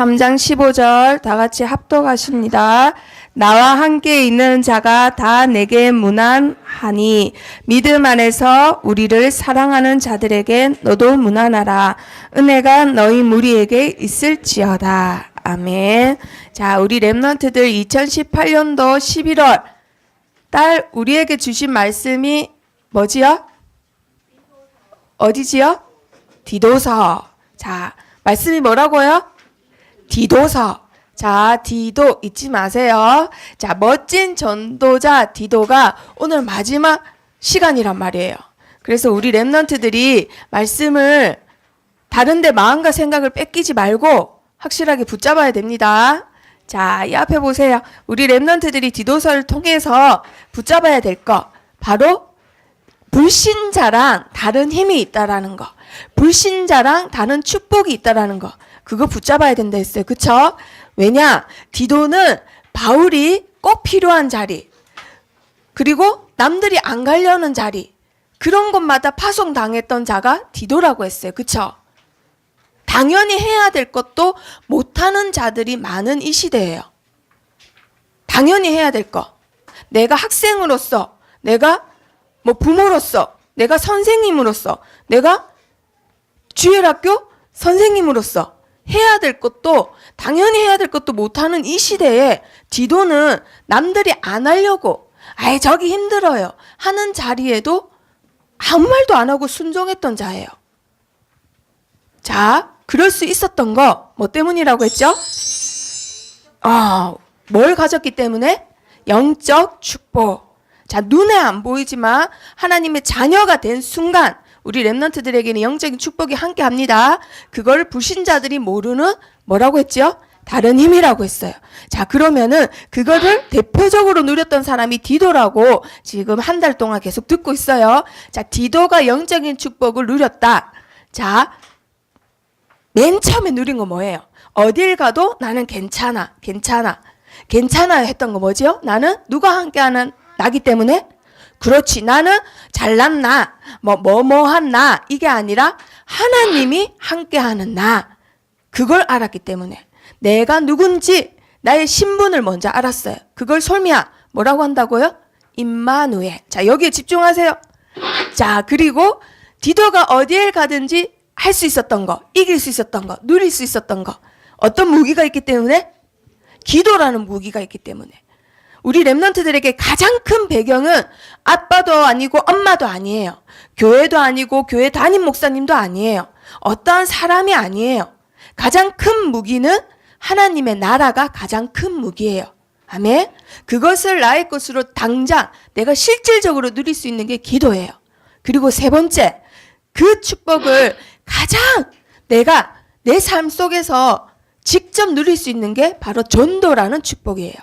3장 15절 다 같이 합독하십니다. 나와 함께 있는 자가 다 내게 무난하니 믿음 안에서 우리를 사랑하는 자들에게 너도 무난하라. 은혜가 너희 무리에게 있을지어다. 아멘. 자, 우리 렘넌트들 2018년도 11월 달 우리에게 주신 말씀이 뭐지요? 어디지요? 디도서. 자, 말씀이 뭐라고요? 디도서. 자, 디도 잊지 마세요. 자, 멋진 전도자 디도가 오늘 마지막 시간이란 말이에요. 그래서 우리 렘넌트들이 말씀을 다른데 마음과 생각을 뺏기지 말고 확실하게 붙잡아야 됩니다. 자, 이 앞에 보세요. 우리 렘넌트들이 디도서를 통해서 붙잡아야 될 거 바로 불신자랑 다른 힘이 있다라는 거, 불신자랑 다른 축복이 있다라는 거, 그거 붙잡아야 된다 했어요. 그쵸? 왜냐? 디도는 바울이 꼭 필요한 자리, 그리고 남들이 안 가려는 자리, 그런 곳마다 파송당했던 자가 디도라고 했어요. 그쵸? 당연히 해야 될 것도 못하는 자들이 많은 이 시대예요. 당연히 해야 될 거. 내가 학생으로서, 내가 부모로서, 내가 선생님으로서, 내가 주일학교 선생님으로서 해야 될 것도, 당연히 해야 될 것도 못하는 이 시대에 디도는 남들이 안 하려고, 아이 저기 힘들어요 하는 자리에도 아무 말도 안 하고 순종했던 자예요. 자, 그럴 수 있었던 거 뭐 때문이라고 했죠? 뭘 가졌기 때문에? 영적 축복. 자, 눈에 안 보이지만 하나님의 자녀가 된 순간 우리 렘넌트들에게는 영적인 축복이 함께합니다. 그걸 불신자들이 모르는 뭐라고 했죠? 다른 힘이라고 했어요. 자, 그러면은 그거를 대표적으로 누렸던 사람이 디도라고 지금 한 달 동안 계속 듣고 있어요. 자, 디도가 영적인 축복을 누렸다. 자, 맨 처음에 누린 거 뭐예요? 어딜 가도 나는 괜찮아 했던 거 뭐지요? 나는 누가 함께하는 나기 때문에? 그렇지, 나는 잘난 나, 뭐한 나, 이게 아니라 하나님이 함께하는 나, 그걸 알았기 때문에 내가 누군지 나의 신분을 먼저 알았어요. 그걸 솔미야 뭐라고 한다고요? 임마누엘. 자, 여기에 집중하세요. 자, 그리고 디도가 어디에 가든지 할 수 있었던 거, 이길 수 있었던 거, 누릴 수 있었던 거, 어떤 무기가 있기 때문에? 기도라는 무기가 있기 때문에. 우리 렘넌트들에게 가장 큰 배경은 아빠도 아니고 엄마도 아니에요. 교회도 아니고 교회 담임 목사님도 아니에요. 어떠한 사람이 아니에요. 가장 큰 무기는 하나님의 나라가 가장 큰 무기예요. 아멘. 그것을 나의 것으로 당장 내가 실질적으로 누릴 수 있는 게 기도예요. 그리고 세 번째, 그 축복을 가장 내가 내 삶 속에서 직접 누릴 수 있는 게 바로 전도라는 축복이에요.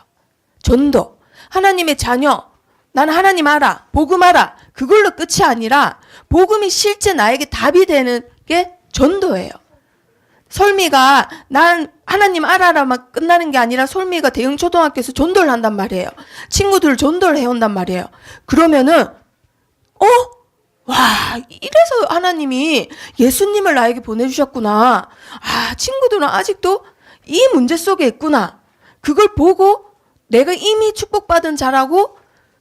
전도. 하나님의 자녀, 나는 하나님 알아, 복음 알아, 그걸로 끝이 아니라 복음이 실제 나에게 답이 되는 게 전도예요. 솔미가 난 하나님 알아라만 끝나는 게 아니라 솔미가 대형 초등학교에서 전도를 한단 말이에요. 친구들 전도를 해온단 말이에요. 그러면은 와, 이래서 하나님이 예수님을 나에게 보내주셨구나. 친구들은 아직도 이 문제 속에 있구나. 그걸 보고 내가 이미 축복받은 자라고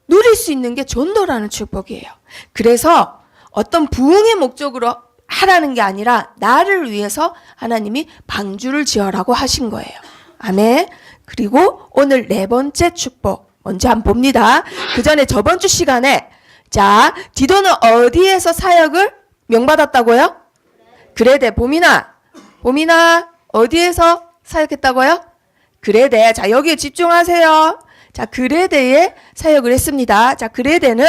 누릴 수 있는 게 전도라는 축복이에요. 그래서 어떤 부흥의 목적으로 하라는 게 아니라 나를 위해서 하나님이 방주를 지어라고 하신 거예요. 아멘. 그리고 오늘 네 번째 축복 먼저 한번 봅니다. 그 전에 저번 주 시간에 자, 디도는 어디에서 사역을 명받았다고요? 그레데. 봄이나 어디에서 사역했다고요? 그레데. 자, 여기에 집중하세요. 자, 그레데에 사역을 했습니다. 자, 그레데는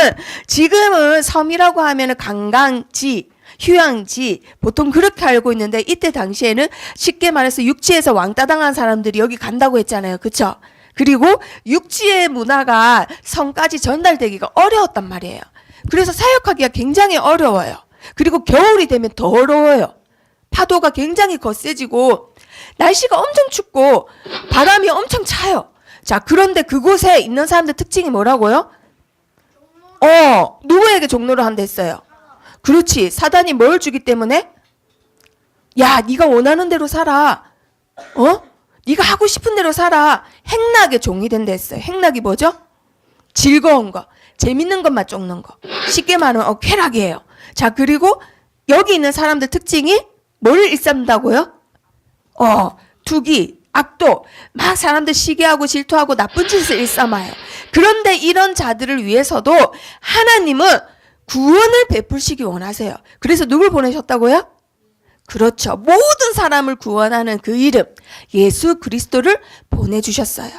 지금은 섬이라고 하면은 관광지, 휴양지, 보통 그렇게 알고 있는데 이때 당시에는 쉽게 말해서 육지에서 왕따 당한 사람들이 여기 간다고 했잖아요. 그쵸? 그리고 육지의 문화가 성까지 전달되기가 어려웠단 말이에요. 그래서 사역하기가 굉장히 어려워요. 그리고 겨울이 되면 더 어려워요. 파도가 굉장히 거세지고 날씨가 엄청 춥고 바람이 엄청 차요. 자, 그런데 그곳에 있는 사람들 특징이 뭐라고요? 누구에게 종로를 한다 했어요? 그렇지, 사단이 뭘 주기 때문에? 야, 네가 원하는 대로 살아. 네가 하고 싶은 대로 살아. 행락의 종이 된다 했어요. 행락이 뭐죠? 즐거운 거, 재밌는 것만 쫓는 거. 쉽게 말하면 쾌락이에요. 자, 그리고 여기 있는 사람들 특징이 뭘 일삼는다고요? 투기, 악도, 막 사람들 시기하고 질투하고 나쁜 짓을 일삼아요. 그런데 이런 자들을 위해서도 하나님은 구원을 베풀시기 원하세요. 그래서 누굴 보내셨다고요? 그렇죠. 모든 사람을 구원하는 그 이름, 예수 그리스도를 보내주셨어요.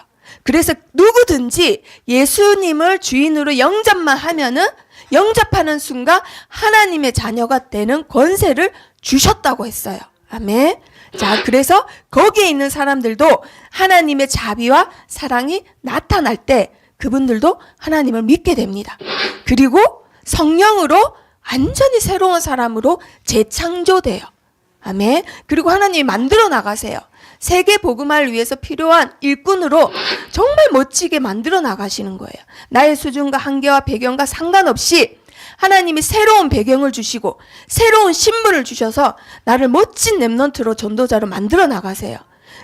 그래서 누구든지 예수님을 주인으로 영접만 하면은 영접하는 순간 하나님의 자녀가 되는 권세를 주셨다고 했어요. 아멘. 자, 그래서 거기에 있는 사람들도 하나님의 자비와 사랑이 나타날 때 그분들도 하나님을 믿게 됩니다. 그리고 성령으로 완전히 새로운 사람으로 재창조돼요. 아멘. 그리고 하나님이 만들어 나가세요. 세계 복음화를 위해서 필요한 일꾼으로 정말 멋지게 만들어 나가시는 거예요. 나의 수준과 한계와 배경과 상관없이 하나님이 새로운 배경을 주시고 새로운 신분을 주셔서 나를 멋진 렘넌트로 전도자로 만들어 나가세요.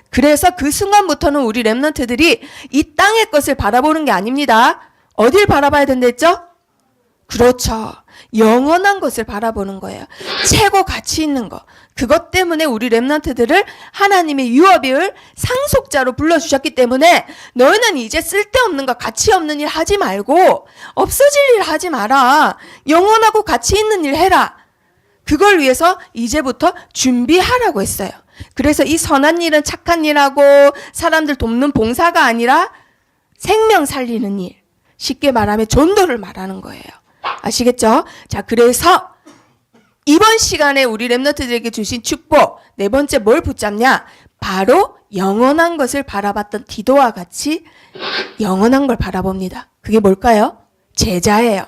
그래서 그 순간부터는 우리 렘넌트들이 이 땅의 것을 바라보는 게 아닙니다. 어딜 바라봐야 된댔죠? 그렇죠. 영원한 것을 바라보는 거예요. 최고 가치 있는 거. 그것 때문에 우리 렘넌트들을 하나님의 유업을 상속자로 불러주셨기 때문에 너희는 이제 쓸데없는 거, 가치 없는 일 하지 말고 없어질 일 하지 마라. 영원하고 가치 있는 일 해라. 그걸 위해서 이제부터 준비하라고 했어요. 그래서 이 선한 일은 착한 일하고 사람들 돕는 봉사가 아니라 생명 살리는 일. 쉽게 말하면 전도를 말하는 거예요. 아시겠죠? 자, 그래서 이번 시간에 우리 렘넌트들에게 주신 축복 네 번째 뭘 붙잡냐? 바로 영원한 것을 바라봤던 디도와 같이 영원한 걸 바라봅니다. 그게 뭘까요? 제자예요.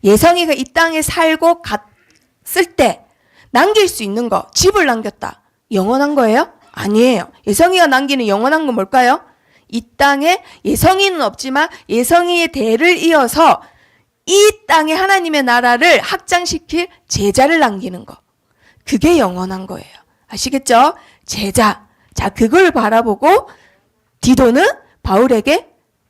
예성이가 이 땅에 살고 갔을 때 남길 수 있는 거, 집을 남겼다. 영원한 거예요? 아니에요. 예성이가 남기는 영원한 건 뭘까요? 이 땅에 예성이는 없지만 예성이의 대를 이어서 이 땅에 하나님의 나라를 확장시킬 제자를 남기는 거. 그게 영원한 거예요. 아시겠죠? 제자. 자, 그걸 바라보고 디도는 바울에게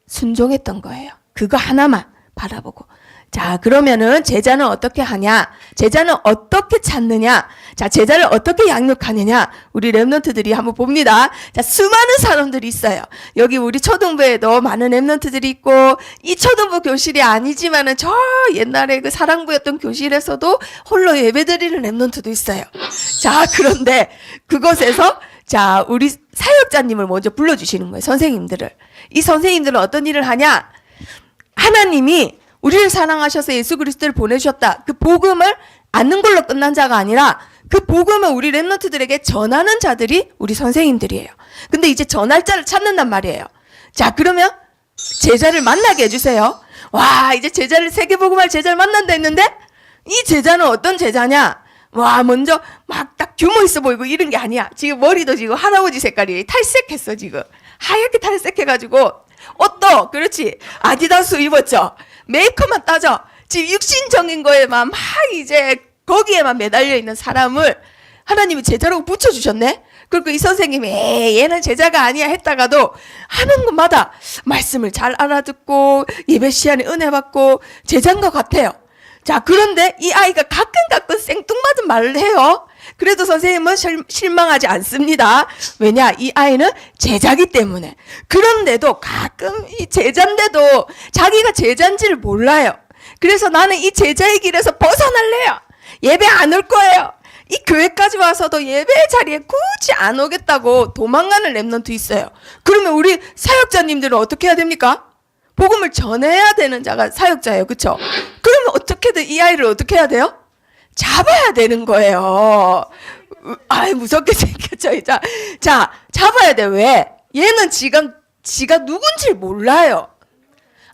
순종했던 거예요. 그거 하나만 바라보고. 자, 그러면은 제자는 어떻게 하냐? 제자는 어떻게 찾느냐? 자, 제자를 어떻게 양육하느냐? 우리 렘넌트들이 한번 봅니다. 자, 수많은 사람들이 있어요. 여기 우리 초등부에도 많은 렘넌트들이 있고, 이 초등부 교실이 아니지만은 저 옛날에 그 사랑부였던 교실에서도 홀로 예배드리는 렘넌트도 있어요. 자, 그런데 그곳에서 자, 우리 사역자님을 먼저 불러주시는 거예요. 선생님들을. 이 선생님들은 어떤 일을 하냐? 하나님이 우리를 사랑하셔서 예수 그리스도를 보내주셨다. 그 복음을 아는 걸로 끝난 자가 아니라 그 복음을 우리 렘넌트들에게 전하는 자들이 우리 선생님들이에요. 근데 이제 전할 자를 찾는단 말이에요. 자, 그러면 제자를 만나게 해주세요. 와, 이제 제자를 세계복음할 제자를 만난다 했는데 이 제자는 어떤 제자냐? 와, 먼저 막 딱 규모 있어 보이고 이런 게 아니야. 지금 머리도 지금 할아버지 색깔이 탈색했어. 지금 하얗게 탈색해가지고 옷도 그렇지 아디다스 입었죠. 메이크업만 따져. 지금 육신적인 거에만 막 이제 거기에만 매달려 있는 사람을 하나님이 제자라고 붙여주셨네. 그리고 이 선생님이 얘는 제자가 아니야 했다가도 하는 것마다 말씀을 잘 알아듣고 예배 시간에 은혜 받고 제자인 것 같아요. 자, 그런데 이 아이가 가끔 생뚱맞은 말을 해요. 그래도 선생님은 실망하지 않습니다. 왜냐? 이 아이는 제자기 때문에. 그런데도 가끔 이 제자인데도 자기가 제자인지를 몰라요. 그래서 나는 이 제자의 길에서 벗어날래요. 예배 안 올 거예요. 이 교회까지 와서도 예배 자리에 굳이 안 오겠다고 도망가는 렘넌트 있어요. 그러면 우리 사역자님들은 어떻게 해야 됩니까? 복음을 전해야 되는 자가 사역자예요. 그렇죠? 그러면 어떻게든 이 아이를 어떻게 해야 돼요? 잡아야 되는 거예요. 아이, 무섭게 생겼죠. 자, 잡아야 돼. 왜? 얘는 지가 누군지 몰라요.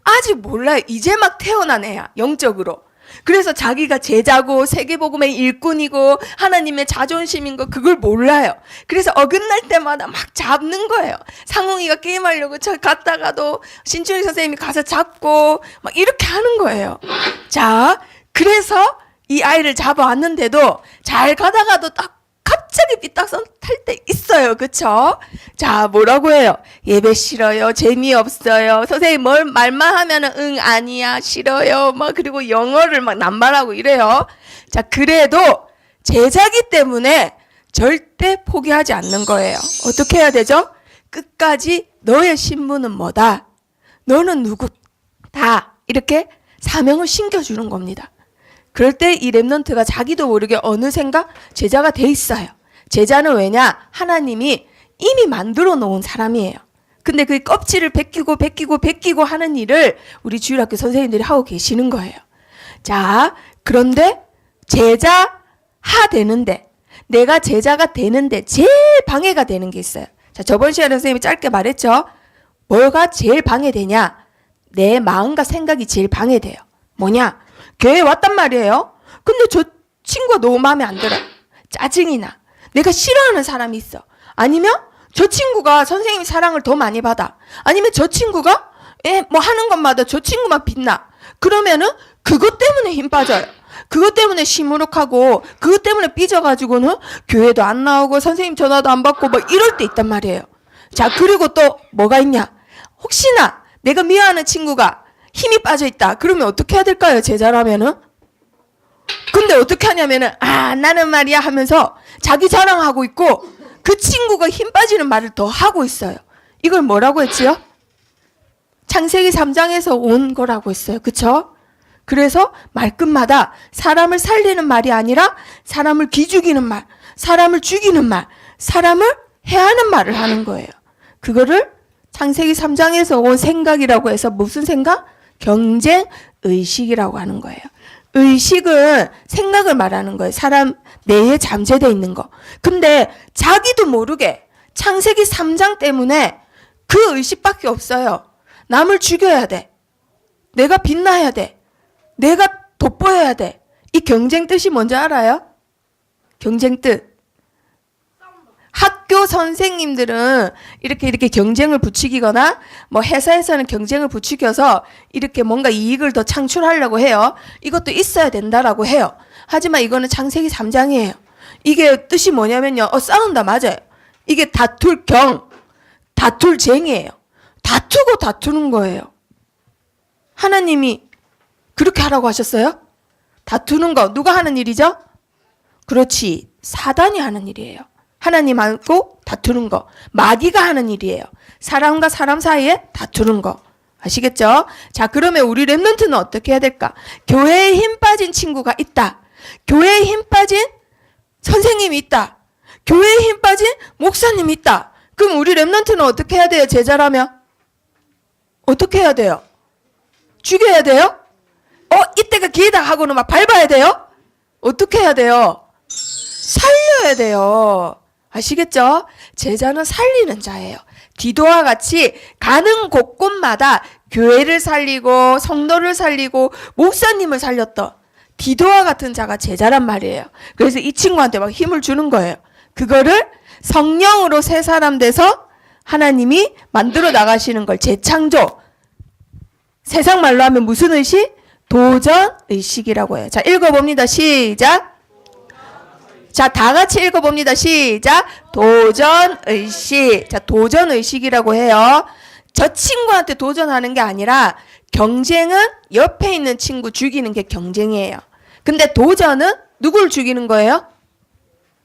아직 몰라요. 이제 막 태어난 애야. 영적으로. 그래서 자기가 제자고 세계복음의 일꾼이고 하나님의 자존심인 거 그걸 몰라요. 그래서 어긋날 때마다 막 잡는 거예요. 상웅이가 게임하려고 저 갔다가도 신춘희 선생님이 가서 잡고 막 이렇게 하는 거예요. 자, 그래서 이 아이를 잡아왔는데도 잘 가다가도 딱 갑자기 삐딱선 탈 때 있어요. 그쵸? 자, 뭐라고 해요? 예배 싫어요. 재미없어요. 선생님 말만 하면은 응, 아니야, 싫어요. 막 그리고 영어를 막 남발하고 이래요. 자, 그래도 제자기 때문에 절대 포기하지 않는 거예요. 어떻게 해야 되죠? 끝까지 너의 신분은 뭐다? 너는 누구다? 이렇게 사명을 심겨주는 겁니다. 그럴 때 이 랩넌트가 자기도 모르게 어느샌가 제자가 돼 있어요. 제자는 왜냐? 하나님이 이미 만들어 놓은 사람이에요. 근데 그 껍질을 벗기고 하는 일을 우리 주일학교 선생님들이 하고 계시는 거예요. 자, 그런데 제자하 되는데, 내가 제자가 되는데 제일 방해가 되는 게 있어요. 자, 저번 시간에 선생님이 짧게 말했죠. 뭐가 제일 방해되냐? 내 마음과 생각이 제일 방해돼요. 뭐냐? 교회에 왔단 말이에요. 근데 저 친구가 너무 마음에 안 들어. 짜증이 나. 내가 싫어하는 사람이 있어. 아니면 저 친구가 선생님 사랑을 더 많이 받아. 아니면 저 친구가 뭐 하는 것마다 저 친구만 빛나. 그러면은 그것 때문에 힘 빠져요. 그것 때문에 시무룩하고 그것 때문에 삐져가지고는 교회도 안 나오고 선생님 전화도 안 받고 뭐 이럴 때 있단 말이에요. 자, 그리고 또 뭐가 있냐? 혹시나 내가 미워하는 친구가 힘이 빠져 있다. 그러면 어떻게 해야 될까요? 제자라면은? 근데 어떻게 하냐면은 나는 말이야 하면서 자기 자랑하고 있고 그 친구가 힘 빠지는 말을 더 하고 있어요. 이걸 뭐라고 했지요? 창세기 3장에서 온 거라고 했어요. 그쵸? 그래서 말끝마다 사람을 살리는 말이 아니라 사람을 기죽이는 말, 사람을 죽이는 말, 사람을 해하는 말을 하는 거예요. 그거를 창세기 3장에서 온 생각이라고 해서 무슨 생각? 경쟁의식이라고 하는 거예요. 의식은 생각을 말하는 거예요. 사람 내에 잠재되어 있는 거. 근데 자기도 모르게 창세기 3장 때문에 그 의식밖에 없어요. 남을 죽여야 돼. 내가 빛나야 돼. 내가 돋보여야 돼. 이 경쟁 뜻이 뭔지 알아요? 경쟁 뜻. 학교 선생님들은 이렇게 경쟁을 부추기거나 뭐 회사에서는 경쟁을 부추겨서 이렇게 뭔가 이익을 더 창출하려고 해요. 이것도 있어야 된다라고 해요. 하지만 이거는 창세기 3장이에요. 이게 뜻이 뭐냐면요. 싸운다 맞아요. 이게 다툴쟁이에요. 다투고 다투는 거예요. 하나님이 그렇게 하라고 하셨어요? 다투는 거 누가 하는 일이죠? 그렇지. 사단이 하는 일이에요. 하나님하고 다투는 거. 마귀가 하는 일이에요. 사람과 사람 사이에 다투는 거. 아시겠죠? 자, 그러면 우리 랩런트는 어떻게 해야 될까? 교회에 힘 빠진 친구가 있다. 교회에 힘 빠진 선생님이 있다. 교회에 힘 빠진 목사님이 있다. 그럼 우리 랩런트는 어떻게 해야 돼요? 제자라면? 어떻게 해야 돼요? 죽여야 돼요? 이때가 기회다 하고는 막 밟아야 돼요? 어떻게 해야 돼요? 살려야 돼요. 아시겠죠? 제자는 살리는 자예요. 디도와 같이 가는 곳곳마다 교회를 살리고 성도를 살리고 목사님을 살렸던 디도와 같은 자가 제자란 말이에요. 그래서 이 친구한테 막 힘을 주는 거예요. 그거를 성령으로 새 사람 돼서 하나님이 만들어 나가시는 걸 재창조. 세상 말로 하면 무슨 의식? 도전의식이라고 해요. 자, 읽어봅니다. 시작. 자, 다 같이 읽어봅니다. 시작. 도전의식. 자, 도전의식이라고 해요. 저 친구한테 도전하는 게 아니라 경쟁은 옆에 있는 친구 죽이는 게 경쟁이에요. 근데 도전은 누굴 죽이는 거예요?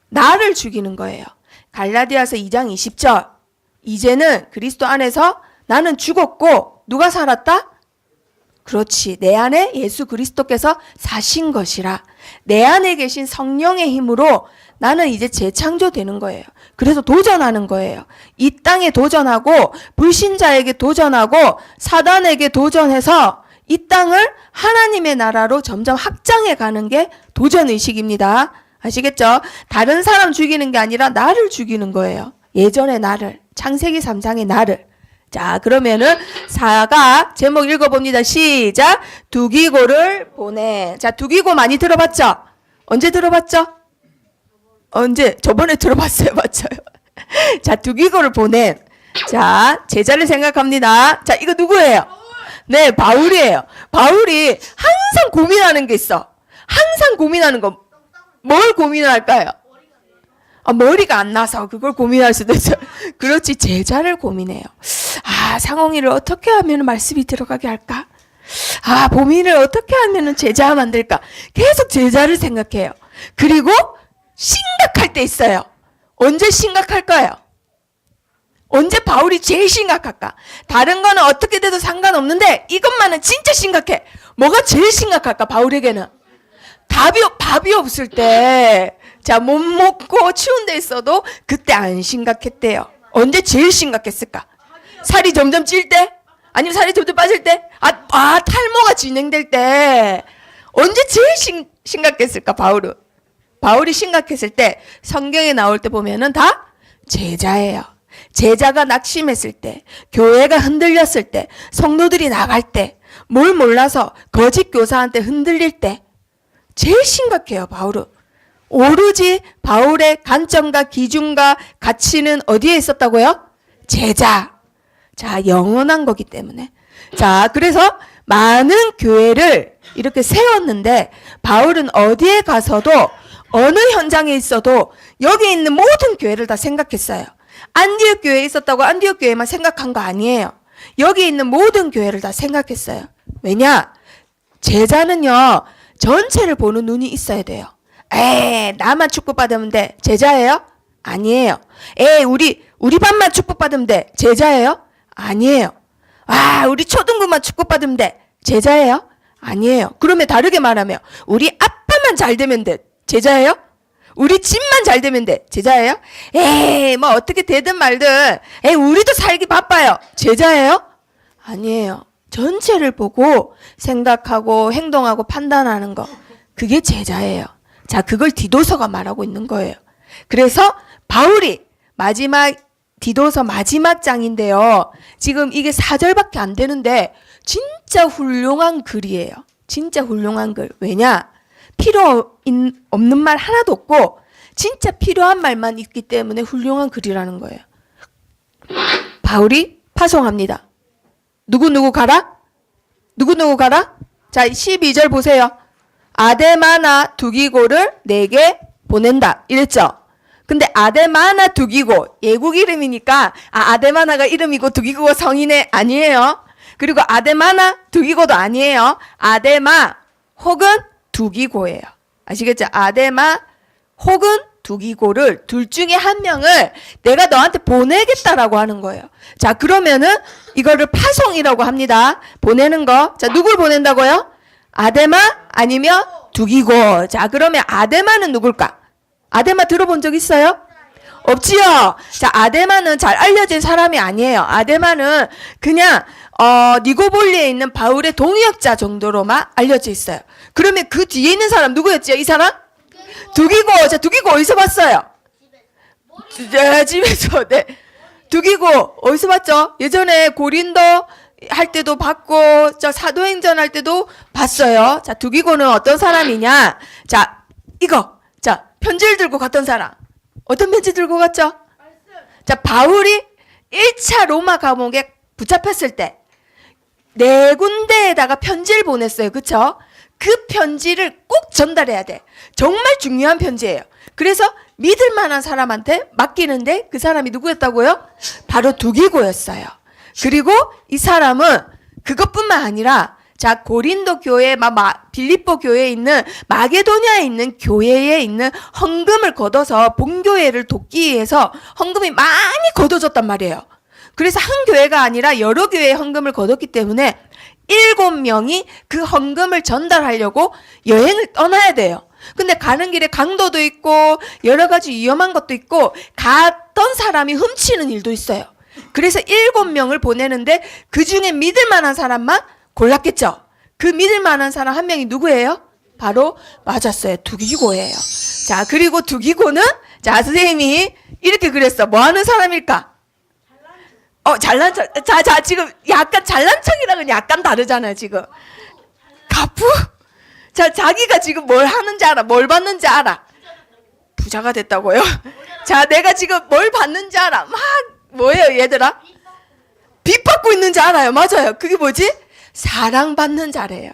나를 죽이는 거예요. 갈라디아서 2장 20절. 이제는 그리스도 안에서 나는 죽었고 누가 살았다? 그렇지. 내 안에 예수 그리스도께서 사신 것이라. 내 안에 계신 성령의 힘으로 나는 이제 재창조되는 거예요. 그래서 도전하는 거예요. 이 땅에 도전하고 불신자에게 도전하고 사단에게 도전해서 이 땅을 하나님의 나라로 점점 확장해 가는 게 도전의식입니다. 아시겠죠? 다른 사람 죽이는 게 아니라 나를 죽이는 거예요. 예전의 나를. 창세기 3장의 나를. 자, 그러면은 4가 제목 읽어봅니다. 시작. 두기고를 보내. 자, 두기고 많이 들어봤죠? 언제 들어봤죠? 언제? 저번에 들어봤어요. 맞아요. 자, 두기고를 보내. 자, 제자를 생각합니다. 자, 이거 누구예요? 네, 바울이에요. 바울이 항상 고민하는 게 있어. 항상 고민하는 거. 뭘 고민을 할까요? 머리가 안 나서 그걸 고민할 수도 있죠. 그렇지, 제자를 고민해요. 상홍이를 어떻게 하면 말씀이 들어가게 할까? 보민을 어떻게 하면 제자 만들까? 계속 제자를 생각해요. 그리고 심각할 때 있어요. 언제 심각할까요? 언제 바울이 제일 심각할까? 다른 거는 어떻게 돼도 상관없는데 이것만은 진짜 심각해. 뭐가 제일 심각할까? 바울에게는 밥이 없을 때, 못 먹고 추운 데 있어도 그때 안 심각했대요. 언제 제일 심각했을까? 살이 점점 찔 때? 아니면 살이 점점 빠질 때? 탈모가 진행될 때? 언제 제일 심각했을까? 바울이 심각했을 때 성경에 나올 때 보면은 다 제자예요. 제자가 낙심했을 때, 교회가 흔들렸을 때, 성도들이 나갈 때, 뭘 몰라서 거짓 교사한테 흔들릴 때 제일 심각해요. 바울은. 오로지 바울의 관점과 기준과 가치는 어디에 있었다고요? 제자. 영원한 거기 때문에. 그래서 많은 교회를 이렇게 세웠는데 바울은 어디에 가서도 어느 현장에 있어도 여기 있는 모든 교회를 다 생각했어요. 안디옥 교회에 있었다고 안디옥 교회만 생각한 거 아니에요. 여기 있는 모든 교회를 다 생각했어요. 왜냐? 제자는요, 전체를 보는 눈이 있어야 돼요. 나만 축복받으면 돼. 제자예요? 아니에요. 우리 반만 축복받으면 돼. 제자예요? 아니에요. 우리 초등부만 축복받으면 돼. 제자예요? 아니에요. 그러면 다르게 말하면 우리 아빠만 잘 되면 돼. 제자예요? 우리 집만 잘 되면 돼. 제자예요? 어떻게 되든 말든 우리도 살기 바빠요. 제자예요? 아니에요. 전체를 보고 생각하고 행동하고 판단하는 거, 그게 제자예요. 그걸 디도서가 말하고 있는 거예요. 그래서 바울이 디도서 마지막 장인데요. 지금 이게 4절밖에 안 되는데 진짜 훌륭한 글이에요. 진짜 훌륭한 글. 왜냐? 필요 없는 말 하나도 없고 진짜 필요한 말만 있기 때문에 훌륭한 글이라는 거예요. 바울이 파송합니다. 누구 가라? 누구 가라? 12절 보세요. 아데마나 두기고를 내게 보낸다. 이랬죠? 근데 아데마나 두기고, 예국 이름이니까 아데마나가 이름이고 두기고가 성이네. 아니에요. 그리고 아데마나 두기고도 아니에요. 아데마 혹은 두기고예요. 아시겠죠? 아데마 혹은 두기고를 둘 중에 한 명을 내가 너한테 보내겠다라고 하는 거예요. 그러면은 이거를 파송이라고 합니다. 보내는 거. 누굴 보낸다고요? 아데마 아니면 두기고. 그러면 아데마는 누굴까? 아데마 들어본 적 있어요? 없지요? 아데마는 잘 알려진 사람이 아니에요. 아데마는 그냥 니고볼리에 있는 바울의 동역자 정도로만 알려져 있어요. 그러면 그 뒤에 있는 사람 누구였죠? 이 사람? 두기고. 두기고 어디서 봤어요? 집에서. 네. 두기고 어디서 봤죠? 예전에 고린도 할 때도 봤고, 사도행전 할 때도 봤어요. 두기고는 어떤 사람이냐? 이거. 편지를 들고 갔던 사람. 어떤 편지 들고 갔죠? 바울이 1차 로마 감옥에 붙잡혔을 때 4군데에다가 편지를 보냈어요. 그쵸? 그 편지를 꼭 전달해야 돼. 정말 중요한 편지예요. 그래서 믿을 만한 사람한테 맡기는데 그 사람이 누구였다고요? 바로 두기고였어요. 그리고 이 사람은 그것뿐만 아니라 고린도 교회, 빌립보 교회에 있는 마게도냐에 있는 교회에 있는 헌금을 걷어서 본교회를 돕기 위해서 헌금이 많이 걷어졌단 말이에요. 그래서 한 교회가 아니라 여러 교회의 헌금을 걷었기 때문에 7명이 그 헌금을 전달하려고 여행을 떠나야 돼요. 근데 가는 길에 강도도 있고 여러 가지 위험한 것도 있고 갔던 사람이 훔치는 일도 있어요. 그래서 7명을 보내는데 그 중에 믿을 만한 사람만 골랐겠죠. 그 믿을 만한 사람 한 명이 누구예요? 바로 맞았어요. 두기고예요. 그리고 두기고는 선생님이 이렇게 그랬어. 뭐 하는 사람일까? 잘난 척. 지금 약간 잘난 척이랑은 약간 다르잖아요, 지금. 가부? 자기가 지금 뭘 하는지 알아. 뭘 받는지 알아. 부자가 됐다고요? 내가 지금 뭘 받는지 알아. 뭐예요, 얘들아? 빚 받고 있는지 알아요. 맞아요. 그게 뭐지? 사랑받는 자래요.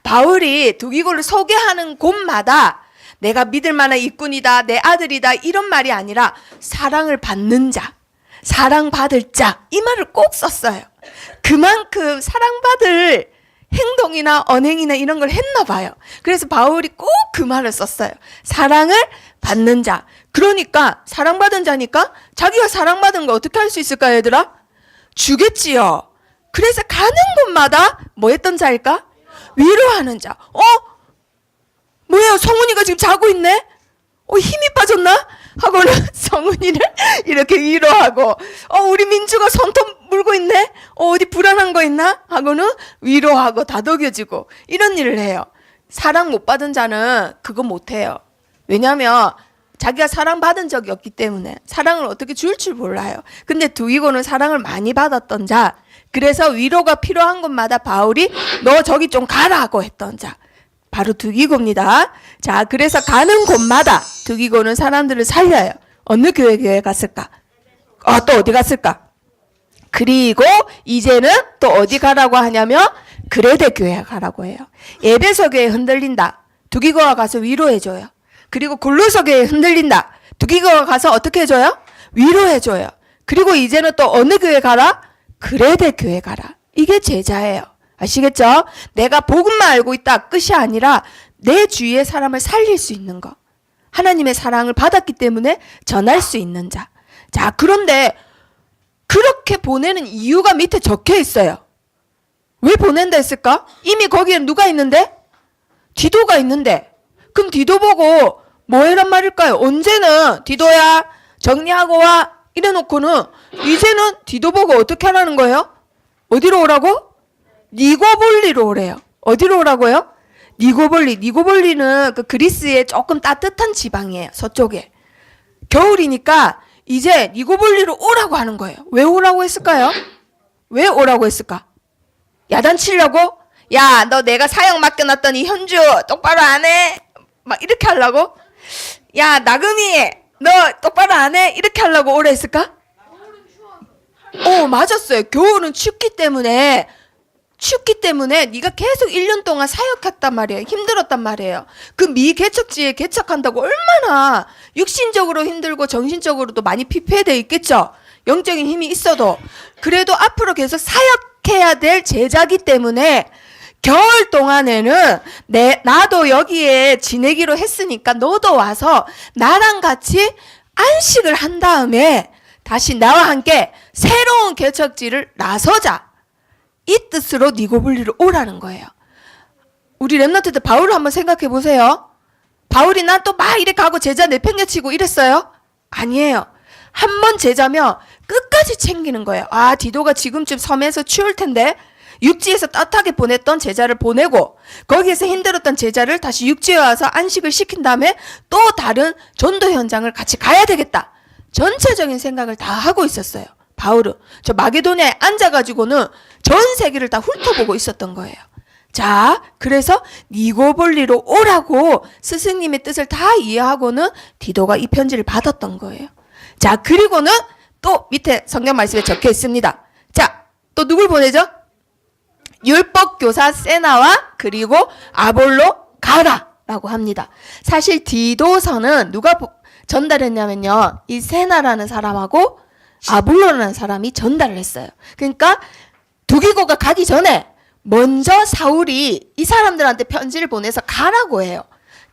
바울이 두기고를 소개하는 곳마다 내가 믿을 만한 일꾼이다, 내 아들이다 이런 말이 아니라 사랑을 받는 자, 사랑받을 자 이 말을 꼭 썼어요. 그만큼 사랑받을 행동이나 언행이나 이런 걸 했나 봐요. 그래서 바울이 꼭 그 말을 썼어요. 사랑을 받는 자. 그러니까 사랑받은 자니까 자기가 사랑받은 거 어떻게 할 수 있을까 얘들아? 주겠지요. 그래서 가는 곳마다 뭐 했던 자일까? 위로하는 자. 뭐예요? 성훈이가 지금 자고 있네? 힘이 빠졌나? 하고는 성훈이를 이렇게 위로하고, 우리 민주가 손톱 물고 있네? 어디 불안한 거 있나? 하고는 위로하고 다독여주고, 이런 일을 해요. 사랑 못 받은 자는 그거 못 해요. 왜냐면 자기가 사랑받은 적이 없기 때문에 사랑을 어떻게 줄 줄 몰라요. 근데 두기고는 사랑을 많이 받았던 자, 그래서 위로가 필요한 곳마다 바울이 너 저기 좀 가라고 했던 자, 바로 두기고입니다. 자, 그래서 가는 곳마다 두기고는 사람들을 살려요. 어느 교회에 갔을까? 또 어디 갔을까? 그리고 이제는 또 어디 가라고 하냐면 그레데 교회에 가라고 해요. 에베소 교회 흔들린다. 두기고가 가서 위로해줘요. 그리고 골로새 교회 흔들린다. 두기고가 가서 어떻게 해줘요? 위로해줘요. 그리고 이제는 또 어느 교회 가라? 그레데 교회 가라. 이게 제자예요. 아시겠죠? 내가 복음만 알고 있다 끝이 아니라 내 주위의 사람을 살릴 수 있는 거. 하나님의 사랑을 받았기 때문에 전할 수 있는 자. 자, 그런데 그렇게 보내는 이유가 밑에 적혀 있어요. 왜 보낸다 했을까? 이미 거기에 누가 있는데? 디도가 있는데. 그럼 디도 보고 뭐 해란 말일까요? 언제는 디도야 정리하고 와 이래놓고는 이제는 디도 보고 어떻게 하라는 거예요? 어디로 오라고? 니고볼리로 오래요. 어디로 오라고요? 니고볼리. 니고볼리는 그 그리스의 조금 따뜻한 지방이에요. 서쪽에. 겨울이니까 이제 니고볼리로 오라고 하는 거예요. 왜 오라고 했을까요? 왜 오라고 했을까? 야단치려고? 야, 너 내가 사역 맡겨놨더니 현주 똑바로 안 해? 막 이렇게 하려고? 야, 나금이 너 똑바로 안 해? 이렇게 하려고 오래 했을까? 맞았어요. 겨울은 춥기 때문에 네가 계속 1년 동안 사역했단 말이에요. 힘들었단 말이에요. 그 미개척지에 개척한다고 얼마나 육신적으로 힘들고 정신적으로도 많이 피폐되어 있겠죠. 영적인 힘이 있어도. 그래도 앞으로 계속 사역해야 될 제자기 때문에 겨울 동안에는 나도 여기에 지내기로 했으니까 너도 와서 나랑 같이 안식을 한 다음에 다시 나와 함께 새로운 개척지를 나서자. 이 뜻으로 니고볼리로 오라는 거예요. 우리 렘넌트 때 바울을 한번 생각해 보세요. 바울이 난 또 막 이래 가고 제자 내팽개치고 이랬어요? 아니에요. 한 번 제자면 끝까지 챙기는 거예요. 디도가 지금쯤 섬에서 추울 텐데 육지에서 따뜻하게 보냈던 제자를 보내고 거기에서 힘들었던 제자를 다시 육지에 와서 안식을 시킨 다음에 또 다른 전도 현장을 같이 가야 되겠다. 전체적인 생각을 다 하고 있었어요. 바울은 저 마게도냐에 앉아가지고는 전 세계를 다 훑어보고 있었던 거예요. 자, 그래서 니고볼리로 오라고 스승님의 뜻을 다 이해하고는 디도가 이 편지를 받았던 거예요. 자, 그리고는 또 밑에 성경 말씀에 적혀 있습니다. 자, 또 누굴 보내죠? 율법교사 세나와 그리고 아볼로 가라 라고 합니다. 사실 디도서는 누가 전달했냐면요, 이 세나라는 사람하고 아볼로라는 사람이 전달을 했어요. 그러니까 두기고가 가기 전에 먼저 사울이 이 사람들한테 편지를 보내서 가라고 해요.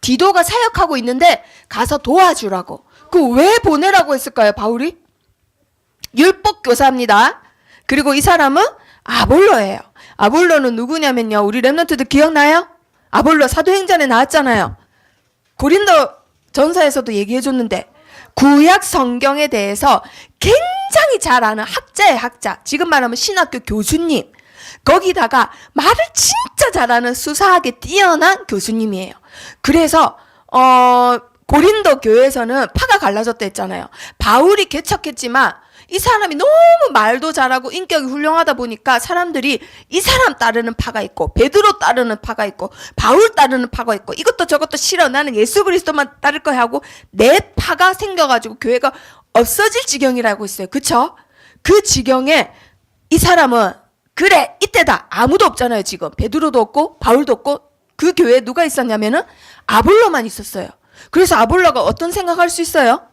디도가 사역하고 있는데 가서 도와주라고. 그 왜 보내라고 했을까요, 바울이? 율법교사입니다. 그리고 이 사람은 아볼로예요. 아볼로는 누구냐면요, 우리 렘넌트들 기억나요? 아볼로 사도행전에 나왔잖아요. 고린도 전서에서도 얘기해줬는데 구약 성경에 대해서 굉장히 잘 아는 학자의 학자, 지금 말하면 신학교 교수님, 거기다가 말을 진짜 잘하는 수사학에 뛰어난 교수님이에요. 그래서 고린도 교회에서는 파가 갈라졌다 했잖아요. 바울이 개척했지만 이 사람이 너무 말도 잘하고 인격이 훌륭하다 보니까 사람들이 이 사람 따르는 파가 있고 베드로 따르는 파가 있고 바울 따르는 파가 있고 이것도 저것도 싫어, 나는 예수 그리스도만 따를 거야 하고 네 파가 생겨가지고 교회가 없어질 지경이라고 했어요. 그쵸? 그 지경에 이 사람은 그래 이때다, 아무도 없잖아요. 지금 베드로도 없고 바울도 없고 그 교회에 누가 있었냐면은 아볼로만 있었어요. 그래서 아볼로가 어떤 생각할 수 있어요?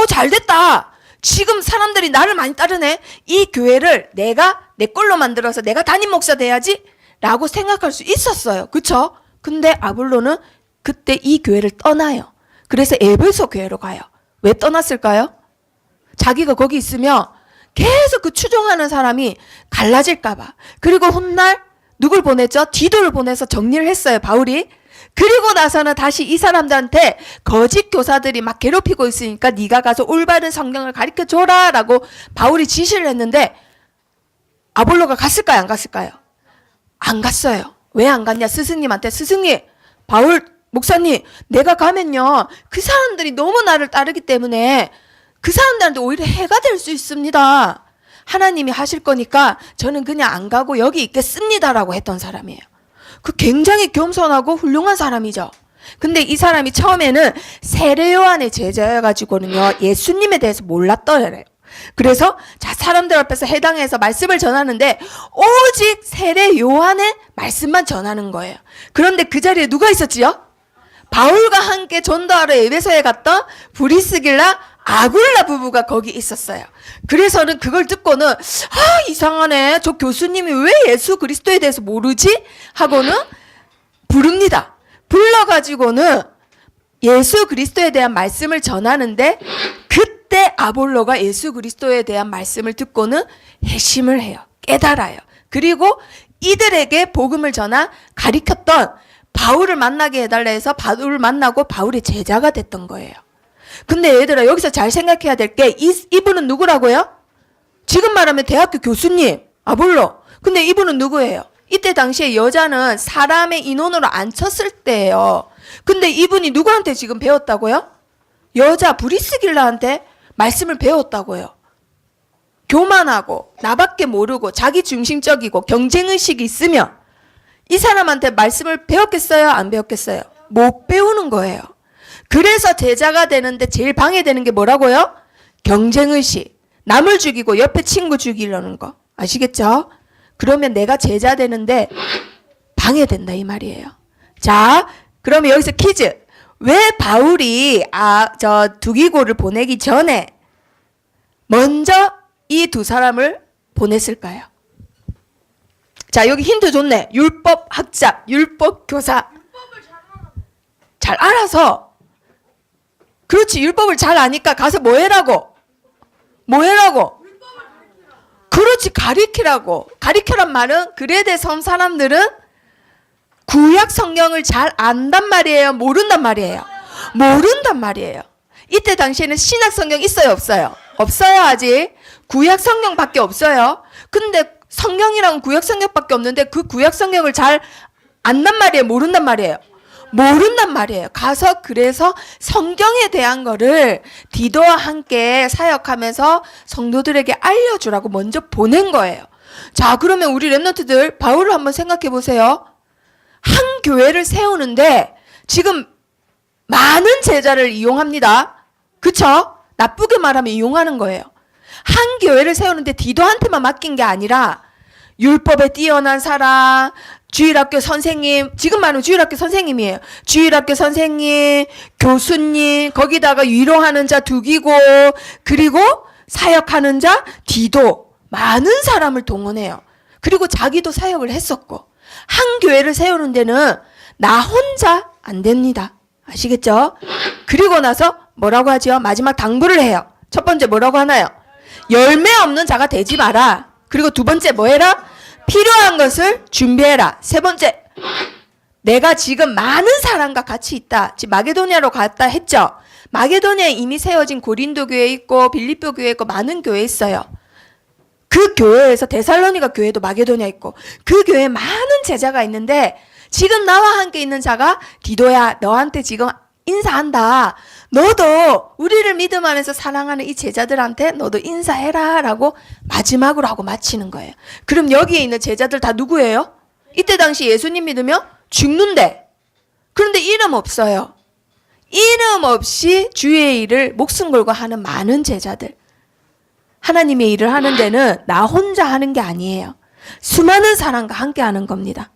잘됐다. 지금 사람들이 나를 많이 따르네. 이 교회를 내가 내 걸로 만들어서 내가 담임 목사 돼야지 라고 생각할 수 있었어요. 그쵸? 근데 아볼로는 그때 이 교회를 떠나요. 그래서 에베소 교회로 가요. 왜 떠났을까요? 자기가 거기 있으면 계속 그 추종하는 사람이 갈라질까봐. 그리고 훗날 누굴 보냈죠? 디도를 보내서 정리를 했어요, 바울이. 그리고 나서는 다시 이 사람들한테 거짓 교사들이 막 괴롭히고 있으니까 네가 가서 올바른 성경을 가르쳐줘라 라고 바울이 지시를 했는데 아볼로가 갔을까요? 안 갔을까요? 안 갔어요. 왜 안 갔냐? 스승님한테 스승님, 바울 목사님, 내가 가면요 그 사람들이 너무 나를 따르기 때문에 그 사람들한테 오히려 해가 될 수 있습니다. 하나님이 하실 거니까 저는 그냥 안 가고 여기 있겠습니다라고 했던 사람이에요. 그 굉장히 겸손하고 훌륭한 사람이죠. 근데 이 사람이 처음에는 세례 요한의 제자여가지고는요 예수님에 대해서 몰랐더래요. 그래서 자 사람들 앞에서 해당해서 말씀을 전하는데 오직 세례 요한의 말씀만 전하는 거예요. 그런데 그 자리에 누가 있었지요? 바울과 함께 전도하러 에베소에 갔던 브리스길라 아굴라 부부가 거기 있었어요. 그래서는 그걸 듣고는 이상하네. 저 교수님이 왜 예수 그리스도에 대해서 모르지? 하고는 부릅니다. 불러가지고는 예수 그리스도에 대한 말씀을 전하는데 그때 아볼로가 예수 그리스도에 대한 말씀을 듣고는 회심을 해요. 깨달아요. 그리고 이들에게 복음을 전한 가르쳤던 바울을 만나게 해달라 해서 바울을 만나고 바울의 제자가 됐던 거예요. 근데 얘들아 여기서 잘 생각해야 될 게 이분은 누구라고요? 지금 말하면 대학교 교수님 아볼로. 근데 이분은 누구예요? 이때 당시에 여자는 사람의 인원으로 안 쳤을 때예요. 근데 이분이 누구한테 지금 배웠다고요? 여자 브리스길라한테 말씀을 배웠다고요. 교만하고 나밖에 모르고 자기중심적이고 경쟁의식이 있으면 이 사람한테 말씀을 배웠겠어요? 안 배웠겠어요? 못 배우는 거예요. 그래서 제자가 되는데 제일 방해되는 게 뭐라고요? 경쟁의식. 남을 죽이고 옆에 친구 죽이려는 거. 아시겠죠? 그러면 내가 제자 되는데 방해된다 이 말이에요. 자, 그러면 여기서 퀴즈. 왜 바울이 두기고를 보내기 전에 먼저 이 두 사람을 보냈을까요? 자, 여기 힌트 좋네. 율법 학자, 율법 교사. 잘 알아서. 그렇지, 율법을 잘 아니까 가서 뭐 해라고? 뭐 해라고? 그렇지, 가리키라고. 가리켜란 말은 그레데 섬 사람들은 구약 성경을 잘 안단 말이에요? 모른단 말이에요? 모른단 말이에요. 이때 당시에는 신약 성경 있어요? 없어요? 없어요, 아직. 구약 성경밖에 없어요. 근데 성경이랑 구약 성경밖에 없는데 그 구약 성경을 잘 안단 말이에요? 모른단 말이에요? 모른단 말이에요. 가서 그래서 성경에 대한 거를 디도와 함께 사역하면서 성도들에게 알려주라고 먼저 보낸 거예요. 자, 그러면 우리 랩런트들 바울을 한번 생각해 보세요. 한 교회를 세우는데 지금 많은 제자를 이용합니다. 그쵸? 나쁘게 말하면 이용하는 거예요. 한 교회를 세우는데 디도한테만 맡긴 게 아니라 율법에 뛰어난 사람, 주일학교 선생님, 지금 말하면 주일학교 선생님이에요. 주일학교 선생님, 교수님, 거기다가 위로하는 자 두기고, 그리고 사역하는 자 디도, 많은 사람을 동원해요. 그리고 자기도 사역을 했었고, 한 교회를 세우는 데는 나 혼자 안 됩니다. 아시겠죠? 그리고 나서 뭐라고 하죠? 마지막 당부를 해요. 첫 번째 뭐라고 하나요? 열매 없는 자가 되지 마라. 그리고 두 번째 뭐 해라? 필요한 것을 준비해라. 세 번째, 내가 지금 많은 사람과 같이 있다. 지금 마게도니아로 갔다 했죠. 마게도니아에 이미 세워진 고린도 교회 있고 빌립보 교회 있고 많은 교회 있어요. 그 교회에서 데살로니가 교회도 마게도니아 있고 그 교회에 많은 제자가 있는데 지금 나와 함께 있는 자가 디도야, 너한테 지금 인사한다. 너도 우리를 믿음 안에서 사랑하는 이 제자들한테 너도 인사해라 라고 마지막으로 하고 마치는 거예요. 그럼 여기에 있는 제자들 다 누구예요? 이때 당시 예수님 믿으면 죽는데, 그런데 이름 없어요. 이름 없이 주의 일을 목숨 걸고 하는 많은 제자들. 하나님의 일을 하는 데는 나 혼자 하는 게 아니에요. 수많은 사람과 함께 하는 겁니다.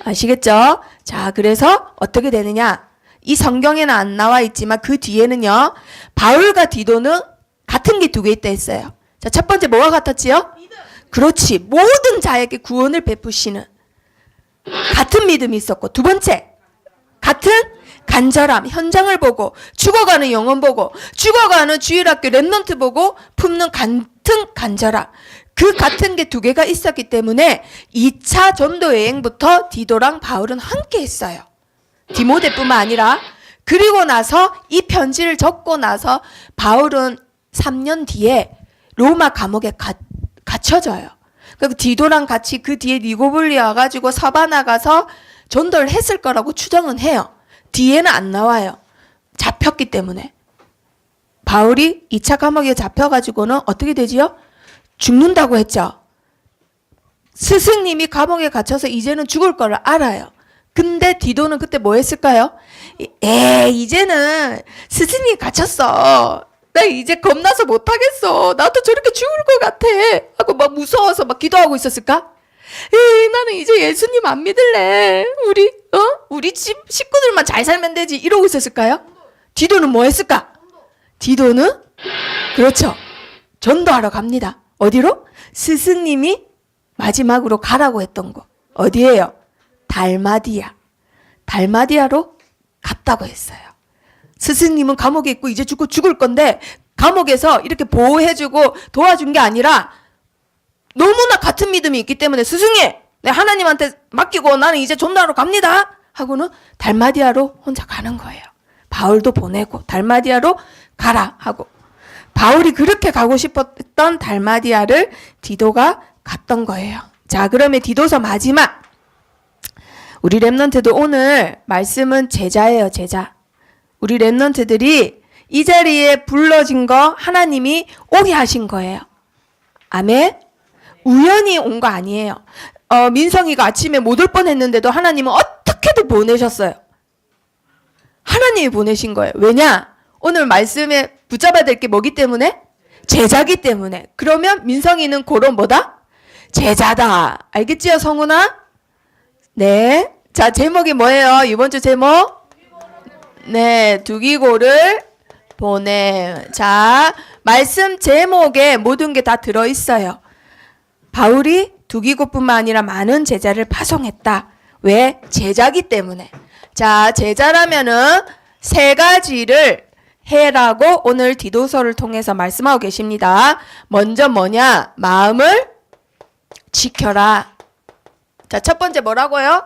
아시겠죠? 자, 그래서 어떻게 되느냐? 이 성경에는 안 나와 있지만 그 뒤에는요. 바울과 디도는 같은 게 두 개 있다 했어요. 자, 첫 번째 뭐가 같았지요? 그렇지. 모든 자에게 구원을 베푸시는 같은 믿음이 있었고, 두 번째 같은 간절함, 현장을 보고 죽어가는 영혼 보고 죽어가는 주일학교 랩넌트 보고 품는 같은 간절함, 그 같은 게 두 개가 있었기 때문에 2차 전도 여행부터 디도랑 바울은 함께 했어요. 디모데뿐만 아니라. 그리고 나서 이 편지를 적고 나서 바울은 3년 뒤에 로마 감옥에 갇혀져요. 그리고 디도랑 같이 그 뒤에 니고볼리에 와가지고 서바나 가서 전도를 했을 거라고 추정은 해요. 뒤에는 안 나와요. 잡혔기 때문에. 바울이 2차 감옥에 잡혀가지고는 어떻게 되지요? 죽는다고 했죠. 스승님이 감옥에 갇혀서 이제는 죽을 걸 알아요. 근데 디도는 그때 뭐 했을까요? 이제는 스승님이 갇혔어. 나 이제 겁나서 못하겠어. 나도 저렇게 죽을 것 같아. 하고 막 무서워서 막 기도하고 있었을까? 나는 이제 예수님 안 믿을래. 우리 집 식구들만 잘 살면 되지. 이러고 있었을까요? 디도는 뭐 했을까? 디도는 그렇죠. 전도하러 갑니다. 어디로? 스승님이 마지막으로 가라고 했던 곳. 어디예요? 달마디아. 달마디아로 갔다고 했어요. 스승님은 감옥에 있고 이제 죽을 건데 감옥에서 이렇게 보호해주고 도와준 게 아니라 너무나 같은 믿음이 있기 때문에 스승님, 내 하나님한테 맡기고 나는 이제 전도하러 갑니다 하고는 달마디아로 혼자 가는 거예요. 바울도 보내고 달마디아로 가라 하고, 바울이 그렇게 가고 싶었던 달마디아를 디도가 갔던 거예요. 자, 그러면 디도서 마지막, 우리 랩런트도 오늘 말씀은 제자예요. 제자. 우리 랩런트들이 이 자리에 불러진 거 하나님이 오게 하신 거예요. 아멘. 우연히 온 거 아니에요. 민성이가 아침에 못 올 뻔했는데도 하나님은 어떻게든 보내셨어요. 하나님이 보내신 거예요. 왜냐? 오늘 말씀에 붙잡아야 될 게 뭐기 때문에? 제자기 때문에. 그러면 민성이는 고로 뭐다? 제자다. 알겠지요, 성훈아? 네. 자, 제목이 뭐예요? 이번 주 제목? 네, 두기고를 보내. 자, 말씀 제목에 모든 게 다 들어있어요. 바울이 두기고뿐만 아니라 많은 제자를 파송했다. 왜? 제자기 때문에. 자, 제자라면은 세 가지를 해라고 오늘 디도서를 통해서 말씀하고 계십니다. 먼저 뭐냐? 마음을 지켜라. 자, 첫 번째 뭐라고요?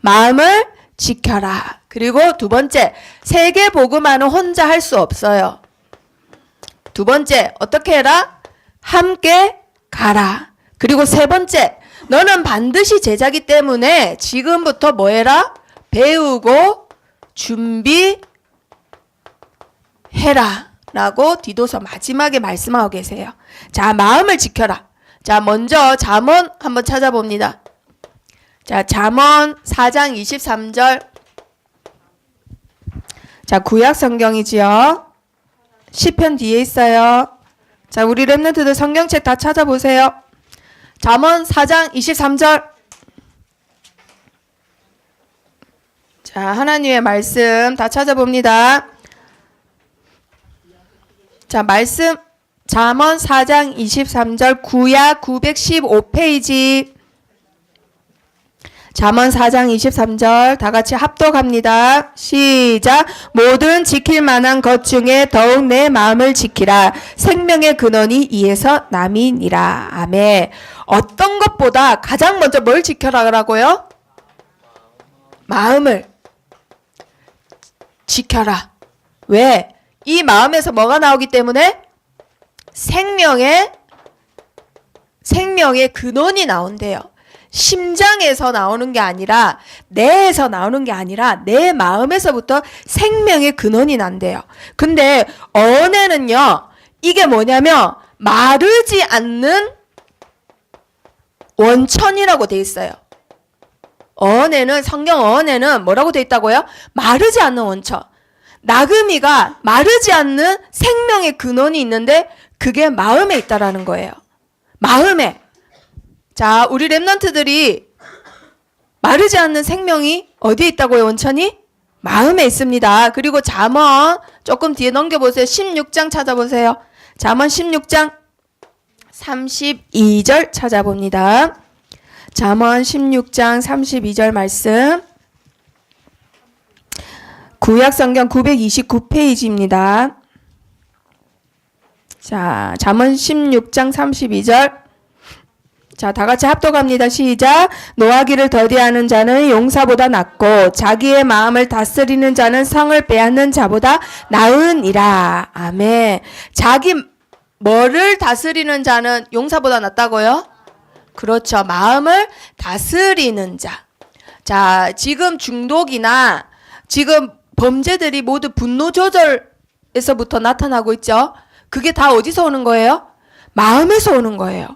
마음을 지켜라. 그리고 두 번째, 세계 복음화는 혼자 할 수 없어요. 두 번째, 어떻게 해라? 함께 가라. 그리고 세 번째, 너는 반드시 제자기 때문에 지금부터 뭐 해라? 배우고 준비해라. 라고 디도서 마지막에 말씀하고 계세요. 자, 마음을 지켜라. 자, 먼저 잠언 한번 찾아봅니다. 자, 잠언 4장 23절. 자, 구약 성경이지요. 시편 뒤에 있어요. 자, 우리 랩런트들 성경책 다 찾아보세요. 잠언 4장 23절. 자, 하나님의 말씀 다 찾아봅니다. 자, 말씀 잠언 4장 23절 구약 915페이지. 잠언 4장 23절 다 같이 합독합니다. 시작. 모든 지킬 만한 것 중에 더욱 내 마음을 지키라. 생명의 근원이 이에서 남이니라. 아멘. 어떤 것보다 가장 먼저 뭘 지켜라라고요? 마음을 지켜라. 왜? 이 마음에서 뭐가 나오기 때문에? 생명의 근원이 나온대요. 심장에서 나오는 게 아니라, 뇌에서 나오는 게 아니라 내 마음에서부터 생명의 근원이 난대요. 근데 언어는요, 이게 뭐냐면 마르지 않는 원천이라고 돼 있어요. 언어는, 성경 언어는 뭐라고 돼 있다고요? 마르지 않는 원천. 나그미가 마르지 않는 생명의 근원이 있는데 그게 마음에 있다라는 거예요. 마음에. 자, 우리 랩런트들이 마르지 않는 생명이 어디에 있다고요, 원천이? 마음에 있습니다. 그리고 잠언 조금 뒤에 넘겨보세요. 16장 찾아보세요. 잠언 16장 32절 찾아봅니다. 잠언 16장 32절 말씀. 구약성경 929페이지입니다. 자, 잠언 16장 32절. 자, 다 같이 합독합니다. 시작. 노하기를 더디하는 자는 용사보다 낫고 자기의 마음을 다스리는 자는 성을 빼앗는 자보다 나으니라. 아멘. 자기 뭐를 다스리는 자는 용사보다 낫다고요? 그렇죠. 마음을 다스리는 자. 자, 지금 중독이나 지금 범죄들이 모두 분노 조절에서부터 나타나고 있죠. 그게 다 어디서 오는 거예요? 마음에서 오는 거예요.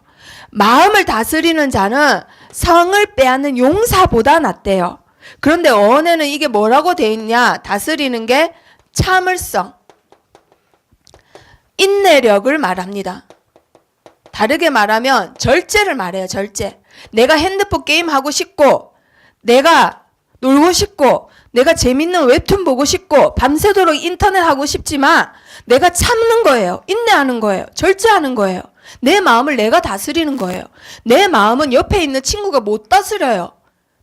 마음을 다스리는 자는 성을 빼앗는 용사보다 낫대요. 그런데 어원에는 이게 뭐라고 돼 있냐? 다스리는 게 참을성, 인내력을 말합니다. 다르게 말하면 절제를 말해요. 절제. 내가 핸드폰 게임 하고 싶고, 내가 놀고 싶고, 내가 재밌는 웹툰 보고 싶고, 밤새도록 인터넷 하고 싶지만 내가 참는 거예요. 인내하는 거예요. 절제하는 거예요. 내 마음을 내가 다스리는 거예요. 내 마음은 옆에 있는 친구가 못 다스려요.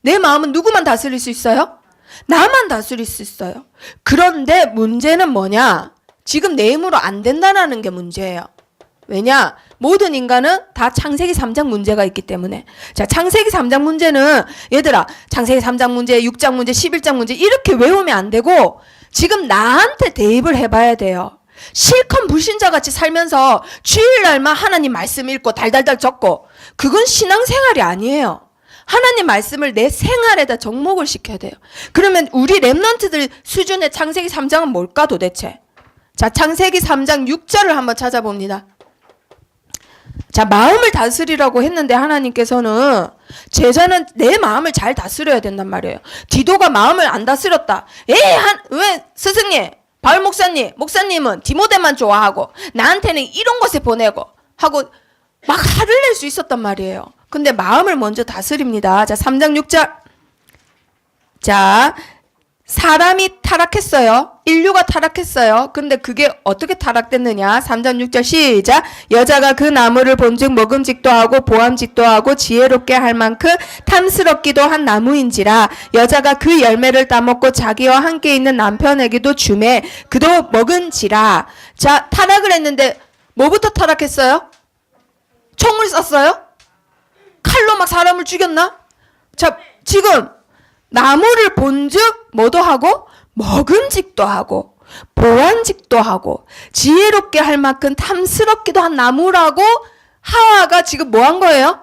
내 마음은 누구만 다스릴 수 있어요? 나만 다스릴 수 있어요. 그런데 문제는 뭐냐? 지금 내 힘으로 안 된다는 게 문제예요. 왜냐? 모든 인간은 다 창세기 3장 문제가 있기 때문에. 자, 창세기 3장 문제는 얘들아, 창세기 3장 문제, 6장 문제, 11장 문제 이렇게 외우면 안 되고 지금 나한테 대입을 해봐야 돼요. 실컷 불신자같이 살면서 주일날만 하나님 말씀 읽고 달달달 적고 그건 신앙생활이 아니에요. 하나님 말씀을 내 생활에다 접목을 시켜야 돼요. 그러면 우리 랩런트들 수준의 창세기 3장은 뭘까 도대체? 자, 창세기 3장 6절을 한번 찾아봅니다. 자, 마음을 다스리라고 했는데 하나님께서는 제자는 내 마음을 잘 다스려야 된단 말이에요. 디도가 마음을 안 다스렸다. 왜 스승님, 바울 목사님은 디모데만 좋아하고 나한테는 이런 곳에 보내고 하고 막 화를 낼 수 있었단 말이에요. 근데 마음을 먼저 다스립니다. 자, 3장 6절. 자, 사람이 타락했어요. 인류가 타락했어요. 근데 그게 어떻게 타락됐느냐? 3장 6절 시작. 여자가 그 나무를 본즉 먹음직도 하고 보암직도 하고 지혜롭게 할 만큼 탐스럽기도 한 나무인지라. 여자가 그 열매를 따먹고 자기와 함께 있는 남편에게도 주매 그도 먹은지라. 자, 타락을 했는데 뭐부터 타락했어요? 총을 쐈어요? 칼로 막 사람을 죽였나? 자, 지금 나무를 본즉 뭐도 하고 먹음직도 하고 보암직도 하고 지혜롭게 할 만큼 탐스럽기도 한 나무라고 하와가 지금 뭐 한 거예요?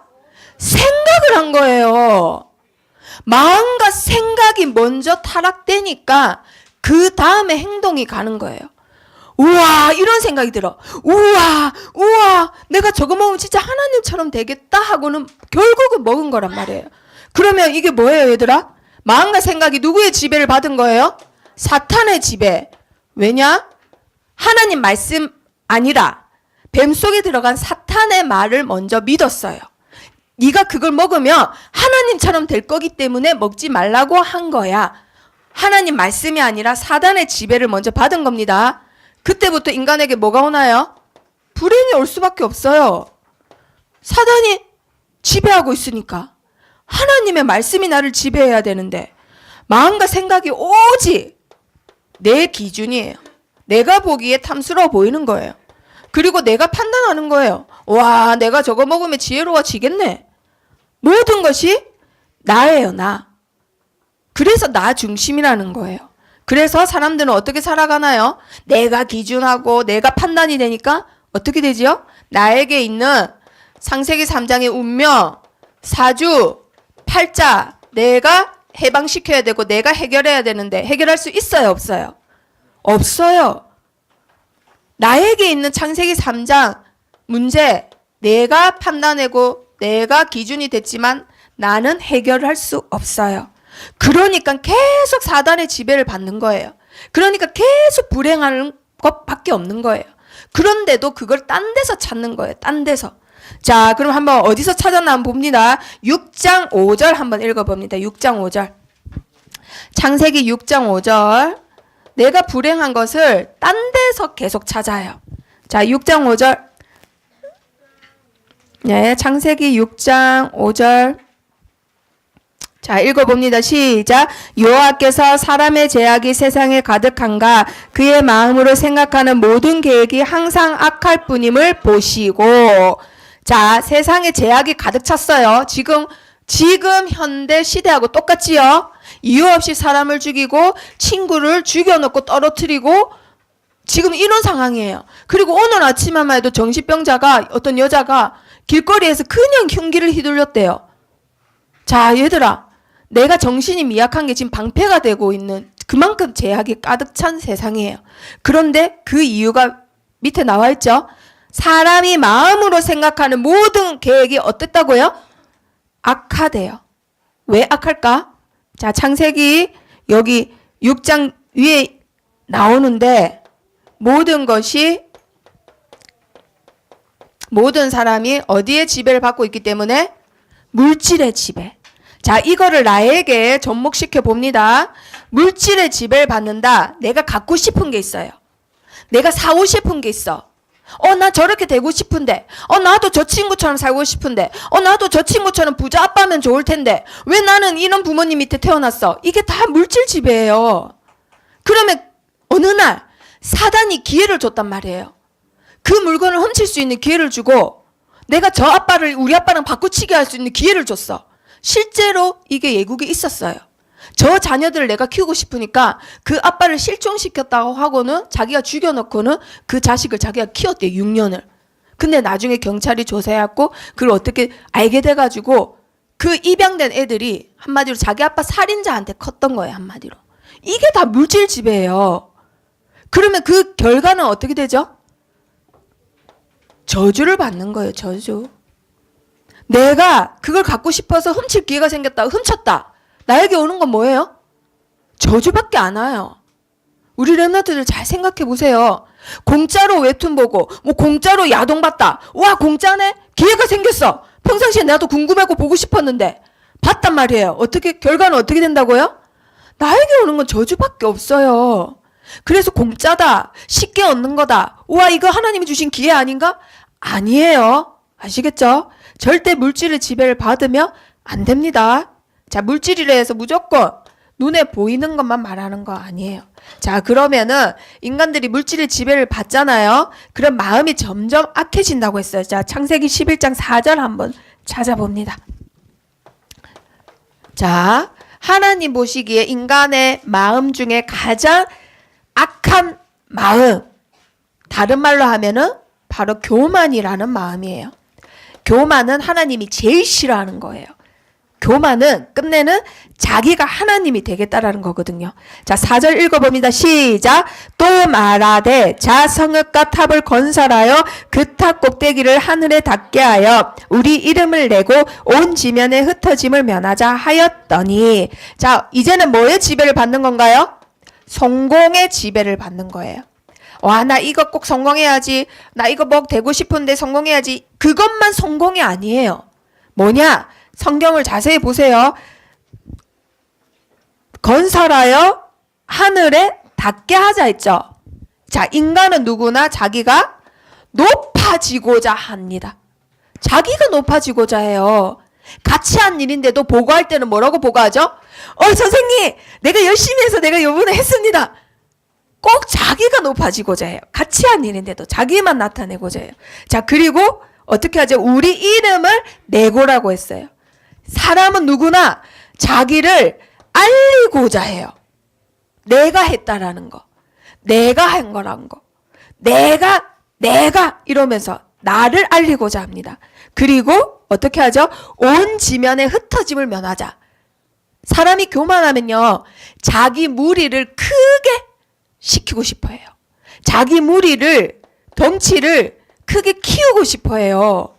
생각을 한 거예요. 마음과 생각이 먼저 타락되니까 그 다음에 행동이 가는 거예요. 우와, 이런 생각이 들어. 우와, 내가 저거 먹으면 진짜 하나님처럼 되겠다 하고는 결국은 먹은 거란 말이에요. 그러면 이게 뭐예요, 얘들아? 마음과 생각이 누구의 지배를 받은 거예요? 사탄의 지배. 왜냐? 하나님 말씀 아니라 뱀 속에 들어간 사탄의 말을 먼저 믿었어요. 네가 그걸 먹으면 하나님처럼 될 거기 때문에 먹지 말라고 한 거야. 하나님 말씀이 아니라 사단의 지배를 먼저 받은 겁니다. 그때부터 인간에게 뭐가 오나요? 불행이 올 수밖에 없어요. 사단이 지배하고 있으니까. 하나님의 말씀이 나를 지배해야 되는데 마음과 생각이 오직 내 기준이에요. 내가 보기에 탐스러워 보이는 거예요. 그리고 내가 판단하는 거예요. 와, 내가 저거 먹으면 지혜로워지겠네. 모든 것이 나예요, 나. 그래서 나 중심이라는 거예요. 그래서 사람들은 어떻게 살아가나요? 내가 기준하고 내가 판단이 되니까 어떻게 되지요? 나에게 있는 창세기 3장의 운명, 사주, 팔자 내가 해방시켜야 되고 내가 해결해야 되는데 해결할 수 있어요, 없어요? 없어요. 나에게 있는 창세기 3장 문제 내가 판단하고 내가 기준이 됐지만 나는 해결할 수 없어요. 그러니까 계속 사단의 지배를 받는 거예요. 그러니까 계속 불행하는 것밖에 없는 거예요. 그런데도 그걸 딴 데서 찾는 거예요. 딴 데서. 자, 그럼 한번 어디서 찾았나 한번 봅니다. 6장 5절 한번 읽어봅니다. 6장 5절. 창세기 6장 5절. 내가 불행한 것을 딴 데서 계속 찾아요. 자, 6장 5절. 네, 창세기 6장 5절. 자, 읽어봅니다. 시작. 여호와께서 사람의 죄악이 세상에 가득한가 그의 마음으로 생각하는 모든 계획이 항상 악할 뿐임을 보시고. 자, 세상에 죄악이 가득 찼어요. 지금 현대 시대하고 똑같지요. 이유 없이 사람을 죽이고 친구를 죽여놓고 떨어뜨리고 지금 이런 상황이에요. 그리고 오늘 아침에만 해도 정신병자가 어떤 여자가 길거리에서 그냥 흉기를 휘둘렸대요. 자, 얘들아, 내가 정신이 미약한 게 지금 방패가 되고 있는 그만큼 죄악이 가득 찬 세상이에요. 그런데 그 이유가 밑에 나와 있죠. 사람이 마음으로 생각하는 모든 계획이 어땠다고요? 악하대요. 왜 악할까? 자, 창세기 여기 6장 위에 나오는데 모든 사람이 어디에 지배를 받고 있기 때문에 물질의 지배. 자, 이거를 나에게 접목시켜 봅니다. 물질의 지배를 받는다. 내가 갖고 싶은 게 있어요. 내가 사고 싶은 게 있어. 나 저렇게 되고 싶은데. 나도 저 친구처럼 살고 싶은데. 나도 저 친구처럼 부자 아빠면 좋을 텐데. 왜 나는 이런 부모님 밑에 태어났어? 이게 다 물질 지배예요. 그러면 어느 날 사단이 기회를 줬단 말이에요. 그 물건을 훔칠 수 있는 기회를 주고 내가 우리 아빠랑 바꾸치게 할 수 있는 기회를 줬어. 실제로 이게 예국에 있었어요. 저 자녀들을 내가 키우고 싶으니까 그 아빠를 실종시켰다고 하고는 자기가 죽여놓고는 그 자식을 자기가 키웠대, 6년을. 근데 나중에 경찰이 조사해갖고 그걸 어떻게 알게 돼가지고 그 입양된 애들이 한마디로 자기 아빠 살인자한테 컸던 거예요, 한마디로. 이게 다 물질 지배예요. 그러면 그 결과는 어떻게 되죠? 저주를 받는 거예요, 저주. 내가 그걸 갖고 싶어서 훔칠 기회가 생겼다, 훔쳤다. 나에게 오는 건 뭐예요? 저주밖에 안 와요. 우리 랩런트들 잘 생각해 보세요. 공짜로 웹툰 보고 공짜로 야동 봤다. 와, 공짜네? 기회가 생겼어. 평상시에 나도 궁금하고 보고 싶었는데 봤단 말이에요. 결과는 어떻게 된다고요? 나에게 오는 건 저주밖에 없어요. 그래서 공짜다, 쉽게 얻는 거다. 와, 이거 하나님이 주신 기회 아닌가? 아니에요. 아시겠죠? 절대 물질의 지배를 받으면 안 됩니다. 자, 물질이라 해서 무조건 눈에 보이는 것만 말하는 거 아니에요. 자, 그러면은 인간들이 물질의 지배를 받잖아요. 그럼 마음이 점점 악해진다고 했어요. 자, 창세기 11장 4절 한번 찾아봅니다. 자, 하나님 보시기에 인간의 마음 중에 가장 악한 마음, 다른 말로 하면은 바로 교만이라는 마음이에요. 교만은 하나님이 제일 싫어하는 거예요. 교만은 끝내는 자기가 하나님이 되겠다라는 거거든요. 자, 4절 읽어봅니다. 시작. 또 말하되 자 성읍과 탑을 건설하여 그 탑 꼭대기를 하늘에 닿게 하여 우리 이름을 내고 온 지면에 흩어짐을 면하자 하였더니. 자, 이제는 뭐의 지배를 받는 건가요? 성공의 지배를 받는 거예요. 와, 나 이거 꼭 성공해야지. 나 이거 뭐 되고 싶은데 성공해야지. 그것만 성공이 아니에요. 뭐냐? 성경을 자세히 보세요. 건설하여 하늘에 닿게 하자 했죠. 자, 인간은 누구나 자기가 높아지고자 합니다. 자기가 높아지고자 해요. 같이 한 일인데도 보고할 때는 뭐라고 보고하죠? 선생님, 내가 열심히 해서 내가 요번에 했습니다. 꼭 자기가 높아지고자 해요. 같이 한 일인데도 자기만 나타내고자 해요. 자, 그리고 어떻게 하죠? 우리 이름을 내고라고 했어요. 사람은 누구나 자기를 알리고자 해요. 내가 했다라는 거. 내가 한 거라는 거. 내가 이러면서 나를 알리고자 합니다. 그리고 어떻게 하죠? 온 지면에 흩어짐을 면하자. 사람이 교만하면요, 자기 무리를 크게 시키고 싶어 해요. 자기 무리를, 덩치를 크게 키우고 싶어 해요.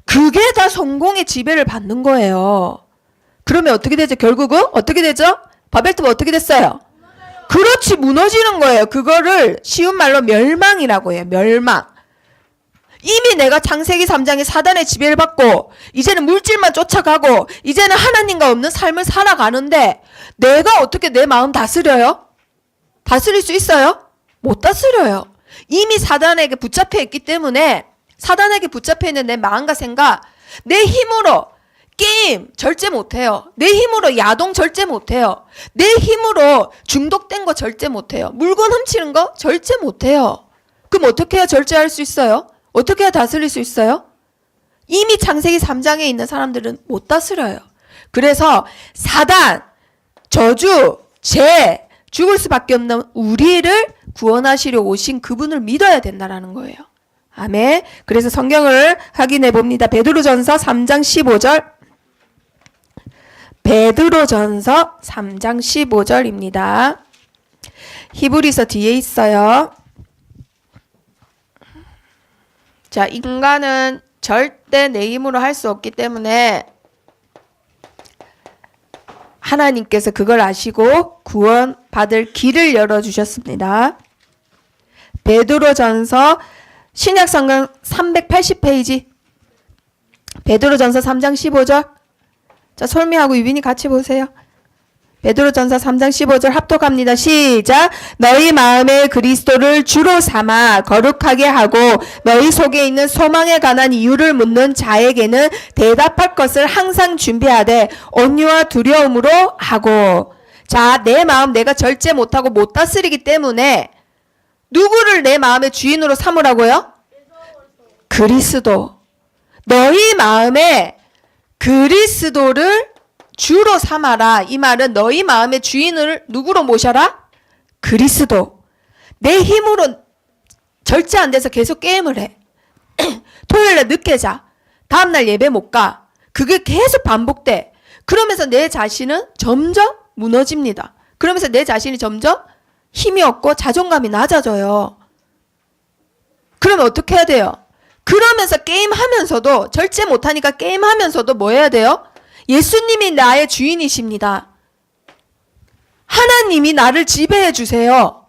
그게 다 성공의 지배를 받는 거예요. 그러면 어떻게 되죠? 결국은 어떻게 되죠? 바벨탑은 어떻게 됐어요? 그렇지, 무너지는 거예요. 그거를 쉬운 말로 멸망이라고 해요. 멸망. 이미 내가 창세기 3장에 사단의 지배를 받고 이제는 물질만 쫓아가고 이제는 하나님과 없는 삶을 살아가는데 내가 어떻게 내 마음 다스려요? 다스릴 수 있어요? 못 다스려요. 이미 사단에게 붙잡혀 있기 때문에 사단에게 붙잡혀 있는 내 마음과 생각, 내 힘으로 게임 절제 못해요. 내 힘으로 야동 절제 못해요. 내 힘으로 중독된 거 절제 못해요. 물건 훔치는 거 절제 못해요. 그럼 어떻게 해야 절제할 수 있어요? 어떻게 해야 다스릴 수 있어요? 이미 창세기 3장에 있는 사람들은 못 다스려요. 그래서 사단, 저주, 죄, 죽을 수밖에 없는 우리를 구원하시려 오신 그분을 믿어야 된다라는 거예요. 아멘. 그래서 성경을 확인해 봅니다. 베드로전서 3장 15절. 베드로전서 3장 15절입니다. 히브리서 뒤에 있어요. 자, 인간은 절대 내 힘으로 할 수 없기 때문에 하나님께서 그걸 아시고 구원받을 길을 열어주셨습니다. 베드로전서 신약성경 380페이지 베드로전서 3장 15절. 자, 솔미하고 유빈이 같이 보세요. 베드로전서 3장 15절 합독합니다. 시작. 너희 마음에 그리스도를 주로 삼아 거룩하게 하고 너희 속에 있는 소망에 관한 이유를 묻는 자에게는 대답할 것을 항상 준비하되 온유와 두려움으로 하고. 자, 내 마음 내가 절제 못하고 못 다스리기 때문에 누구를 내 마음의 주인으로 삼으라고요? 그리스도. 너희 마음에 그리스도를 주로 삼아라. 이 말은 너희 마음의 주인을 누구로 모셔라? 그리스도. 내 힘으로 절제 안 돼서 계속 게임을 해. 토요일에 늦게 자. 다음날 예배 못 가. 그게 계속 반복돼. 그러면서 내 자신은 점점 무너집니다. 그러면서 내 자신이 점점 힘이 없고 자존감이 낮아져요. 그러면 어떻게 해야 돼요? 그러면서 게임하면서도 절제 못하니까 게임하면서도 뭐 해야 돼요? 예수님이 나의 주인이십니다. 하나님이 나를 지배해 주세요.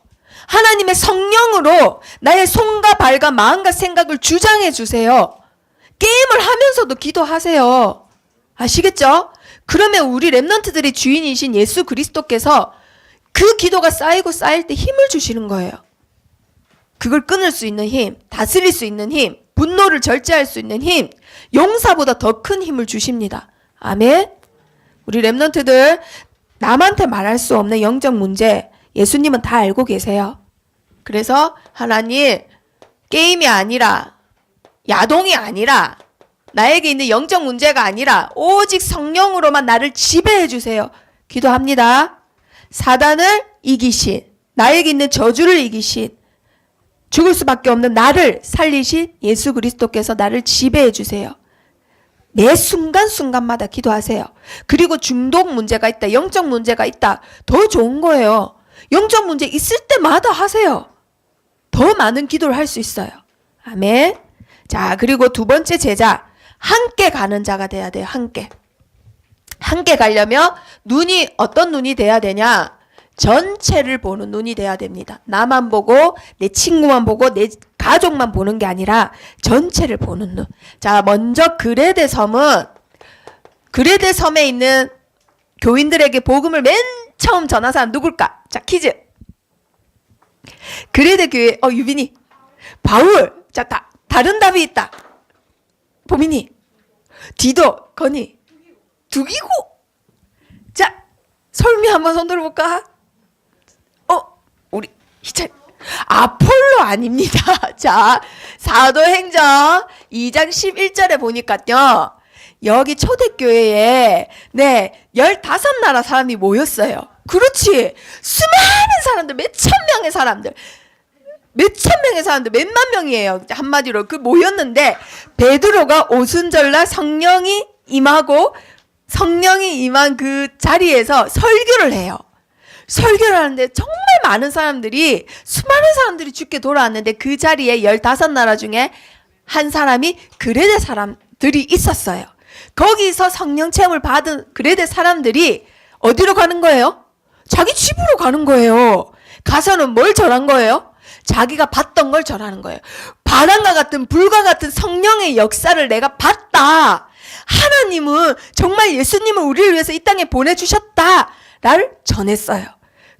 하나님의 성령으로 나의 손과 발과 마음과 생각을 주장해 주세요. 게임을 하면서도 기도하세요. 아시겠죠? 그러면 우리 렘넌트들이 주인이신 예수 그리스도께서 그 기도가 쌓이고 쌓일 때 힘을 주시는 거예요. 그걸 끊을 수 있는 힘, 다스릴 수 있는 힘, 분노를 절제할 수 있는 힘, 용사보다 더 큰 힘을 주십니다. 아멘. 우리 렘넌트들 남한테 말할 수 없는 영적 문제 예수님은 다 알고 계세요. 그래서 하나님 게임이 아니라 야동이 아니라 나에게 있는 영적 문제가 아니라 오직 성령으로만 나를 지배해 주세요. 기도합니다. 사단을 이기신, 나에게 있는 저주를 이기신, 죽을 수밖에 없는 나를 살리신 예수 그리스도께서 나를 지배해 주세요. 매 순간순간마다 기도하세요. 그리고 중독 문제가 있다, 영적 문제가 있다. 더 좋은 거예요. 영적 문제 있을 때마다 하세요. 더 많은 기도를 할 수 있어요. 아멘. 자, 그리고 두 번째 제자. 함께 가는 자가 돼야 돼요. 함께. 함께 가려면 눈이 어떤 눈이 돼야 되냐? 전체를 보는 눈이 돼야 됩니다. 나만 보고 내 친구만 보고 내 가족만 보는 게 아니라 전체를 보는 눈. 자, 먼저 그레데 섬에 있는 교인들에게 복음을 맨 처음 전한 사람 누굴까? 자, 퀴즈. 그레데 교회 유빈이 바울. 자, 다른 답이 있다. 보민이 디도 건이 두기고. 자, 설미 한번 손 들어볼까? 우리 희찬 아폴로 아닙니다. 자, 사도행전 2장 11절에 보니까요. 여기 초대교회에 15나라 사람이 모였어요. 그렇지. 수많은 사람들, 몇천 명의 사람들, 몇만 명이에요. 한마디로 그 모였는데 베드로가 오순절날 성령이 임한 그 자리에서 설교를 해요. 설교를 하는데 정말 많은 사람들이, 수많은 사람들이 죽게 돌아왔는데 그 자리에 15나라 중에 한 사람이 그레데 사람들이 있었어요. 거기서 성령 체험을 받은 그레데 사람들이 어디로 가는 거예요? 자기 집으로 가는 거예요. 가서는 뭘 전한 거예요? 자기가 봤던 걸 절하는 거예요. 바람과 같은 불과 같은 성령의 역사를 내가 봤다. 하나님은 정말 예수님을 우리를 위해서 이 땅에 보내주셨다를 전했어요.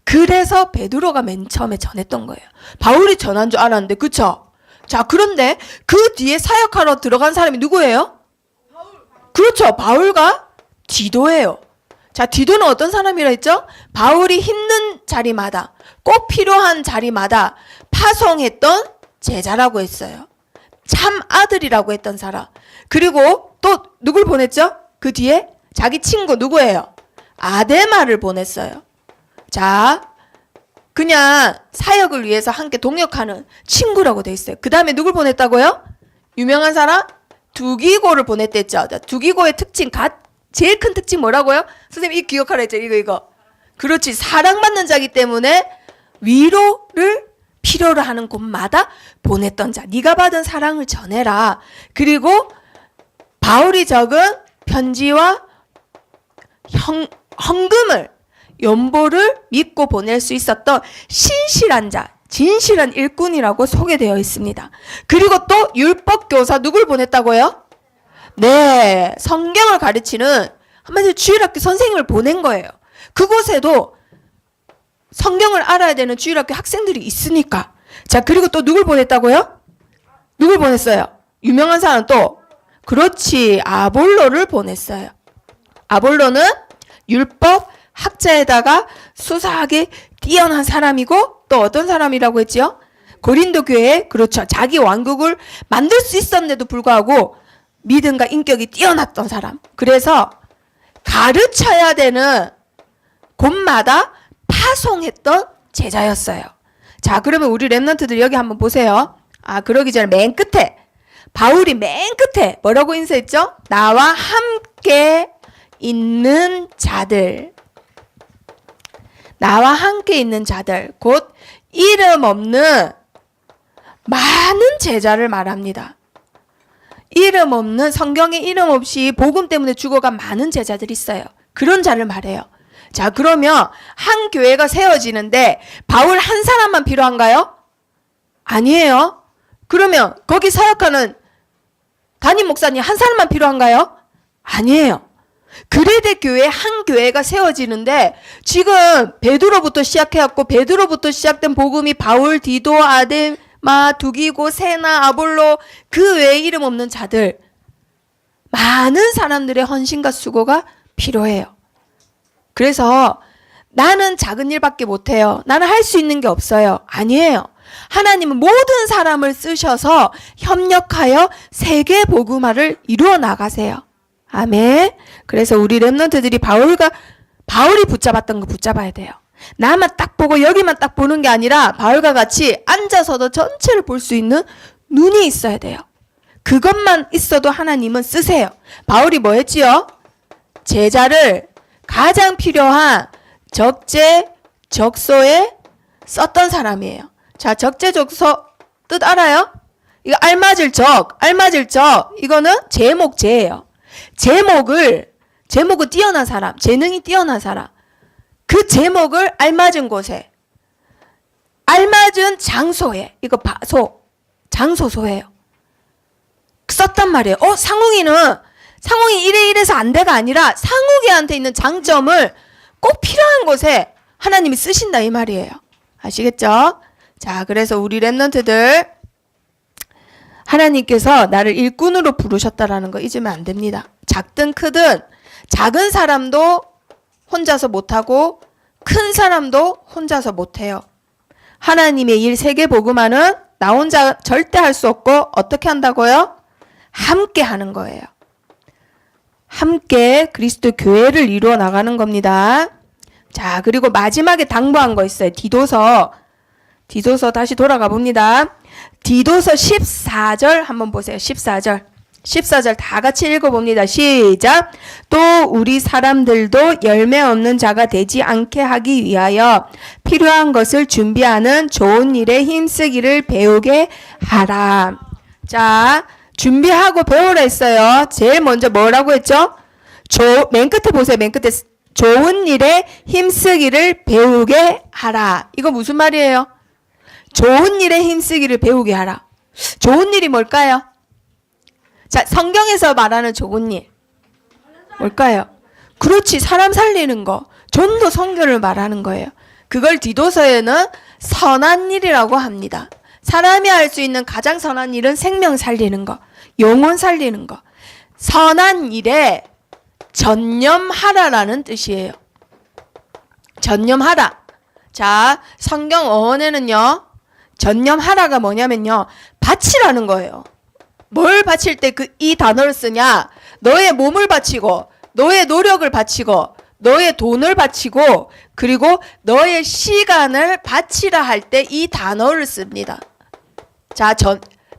그래서 베드로가 맨 처음에 전했던 거예요. 바울이 전한 줄 알았는데, 그쵸? 자, 그런데 그 뒤에 사역하러 들어간 사람이 누구예요? 그렇죠. 바울과 디도예요. 자, 디도는 어떤 사람이라 했죠? 바울이 힘든 자리마다, 꼭 필요한 자리마다 파송했던 제자라고 했어요. 참 아들이라고 했던 사람. 그리고 또 누굴 보냈죠? 그 뒤에 자기 친구 누구예요? 아데마를 보냈어요. 자, 그냥 사역을 위해서 함께 동역하는 친구라고 돼 있어요. 그 다음에 누굴 보냈다고요? 유명한 사람? 두기고를 보냈댔죠. 두기고의 특징, 제일 큰 특징 뭐라고요? 선생님 이 기억하라 했죠. 이거. 그렇지. 사랑받는 자이기 때문에 위로를 필요로 하는 곳마다 보냈던 자. 네가 받은 사랑을 전해라. 그리고 바울이 적은 편지와 헌금을, 연보를 믿고 보낼 수 있었던 신실한 자, 진실한 일꾼이라고 소개되어 있습니다. 그리고 또 율법교사 누굴 보냈다고요? 네, 성경을 가르치는 한마디로 주일학교 선생님을 보낸 거예요. 그곳에도 성경을 알아야 되는 주일학교 학생들이 있으니까. 자, 그리고 또 누굴 보냈다고요? 누굴 보냈어요? 유명한 사람 또, 그렇지, 아볼로를 보냈어요. 아볼로는 율법 학자에다가 수사하게 뛰어난 사람이고, 또 어떤 사람이라고 했지요? 고린도 교회에, 그렇죠, 자기 왕국을 만들 수 있었는데도 불구하고 믿음과 인격이 뛰어났던 사람. 그래서 가르쳐야 되는 곳마다 파송했던 제자였어요. 자, 그러면 우리 랩런트들 여기 한번 보세요. 아, 그러기 전에 맨 끝에, 바울이 맨 끝에 뭐라고 인사했죠? 나와 함께 있는 자들. 나와 함께 있는 자들, 곧 이름 없는 많은 제자를 말합니다. 이름 없는, 성경에 이름 없이 복음 때문에 죽어간 많은 제자들이 있어요. 그런 자를 말해요. 자, 그러면 한 교회가 세워지는데 바울 한 사람만 필요한가요? 아니에요. 그러면 거기 사역하는 담임 목사님 한 사람만 필요한가요? 아니에요. 그레데 교회 한 교회가 세워지는데 지금 베드로부터 시작해갖고 베드로부터 시작된 복음이 바울, 디도, 아데마, 두기고, 세나, 아볼로, 그 외에 이름 없는 자들, 많은 사람들의 헌신과 수고가 필요해요. 그래서 나는 작은 일밖에 못해요. 나는 할 수 있는 게 없어요. 아니에요. 하나님은 모든 사람을 쓰셔서 협력하여 세계 복음화를 이루어 나가세요. 아멘. 그래서 우리 랩런트들이 바울이 붙잡았던 거 붙잡아야 돼요. 나만 딱 보고 여기만 딱 보는 게 아니라 바울과 같이 앉아서도 전체를 볼 수 있는 눈이 있어야 돼요. 그것만 있어도 하나님은 쓰세요. 바울이 뭐 했지요? 제자를 가장 필요한 적재, 적소에 썼던 사람이에요. 자, 적재, 적소 뜻 알아요? 이거 알맞을 적, 이거는 제목제예요. 제목은 뛰어난 사람, 재능이 뛰어난 사람, 그 제목을 알맞은 곳에, 알맞은 장소에, 이거 장소소예요. 썼단 말이에요. 상웅이 이래서 안 돼가 아니라 상욱이한테 있는 장점을 꼭 필요한 곳에 하나님이 쓰신다 이 말이에요. 아시겠죠? 자, 그래서 우리 랩런트들 하나님께서 나를 일꾼으로 부르셨다라는 거 잊으면 안 됩니다. 작든 크든 작은 사람도 혼자서 못하고 큰 사람도 혼자서 못해요. 하나님의 일 세계 복음화는 나 혼자 절대 할 수 없고 어떻게 한다고요? 함께 하는 거예요. 함께 그리스도 교회를 이루어 나가는 겁니다. 자, 그리고 마지막에 당부한 거 있어요. 디도서 다시 돌아가 봅니다. 디도서 14절 한번 보세요. 14절 다 같이 읽어봅니다. 시작. 또 우리 사람들도 열매 없는 자가 되지 않게 하기 위하여 필요한 것을 준비하는 좋은 일에 힘쓰기를 배우게 하라. 자, 준비하고 배우라 했어요. 제일 먼저 뭐라고 했죠? 맨 끝에 보세요. 맨 끝에 좋은 일에 힘쓰기를 배우게 하라. 이거 무슨 말이에요? 좋은 일에 힘쓰기를 배우게 하라. 좋은 일이 뭘까요? 자, 성경에서 말하는 좋은 일 뭘까요? 그렇지, 사람 살리는 거. 전도 선교를 말하는 거예요. 그걸 디도서에는 선한 일이라고 합니다. 사람이 할 수 있는 가장 선한 일은 생명 살리는 거, 영혼 살리는 거. 선한 일에 전념하라라는 뜻이에요. 전념하라. 자, 성경 어원에는요, 전념하라가 뭐냐면요, 바치라는 거예요. 뭘 바칠 때 이 단어를 쓰냐? 너의 몸을 바치고, 너의 노력을 바치고, 너의 돈을 바치고, 그리고 너의 시간을 바치라 할 때 이 단어를 씁니다. 자,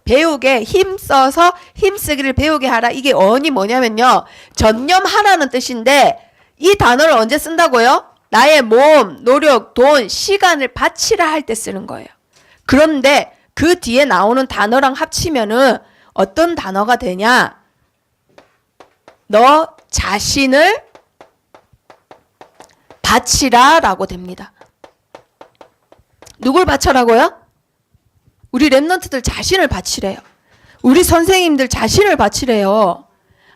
배우게 힘써서 힘쓰기를 배우게 하라. 이게 어원이 뭐냐면요, 전념하라는 뜻인데 이 단어를 언제 쓴다고요? 나의 몸, 노력, 돈, 시간을 바치라 할 때 쓰는 거예요. 그런데 그 뒤에 나오는 단어랑 합치면은 어떤 단어가 되냐? 너 자신을 바치라 라고 됩니다. 누굴 바쳐라고요? 우리 랩런트들 자신을 바치래요. 우리 선생님들 자신을 바치래요.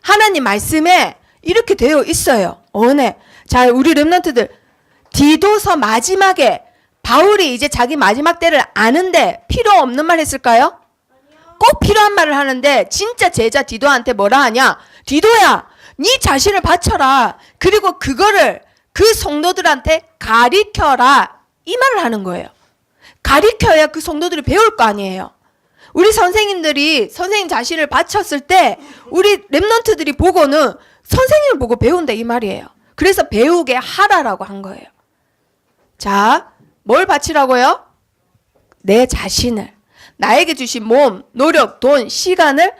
하나님 말씀에 이렇게 되어 있어요. 어네. 자, 우리 랩런트들 디도서 마지막에 바울이 이제 자기 마지막 때를 아는데 필요 없는 말 했을까요? 꼭 필요한 말을 하는데 진짜 제자 디도한테 뭐라 하냐? 디도야, 네 자신을 바쳐라. 그리고 그거를 그 성도들한테 가리켜라. 이 말을 하는 거예요. 가리켜야 그 성도들이 배울 거 아니에요. 우리 선생님들이 선생님 자신을 바쳤을 때 우리 랩런트들이 보고는 선생님을 보고 배운다 이 말이에요. 그래서 배우게 하라라고 한 거예요. 자, 뭘 바치라고요? 내 자신을, 나에게 주신 몸, 노력, 돈, 시간을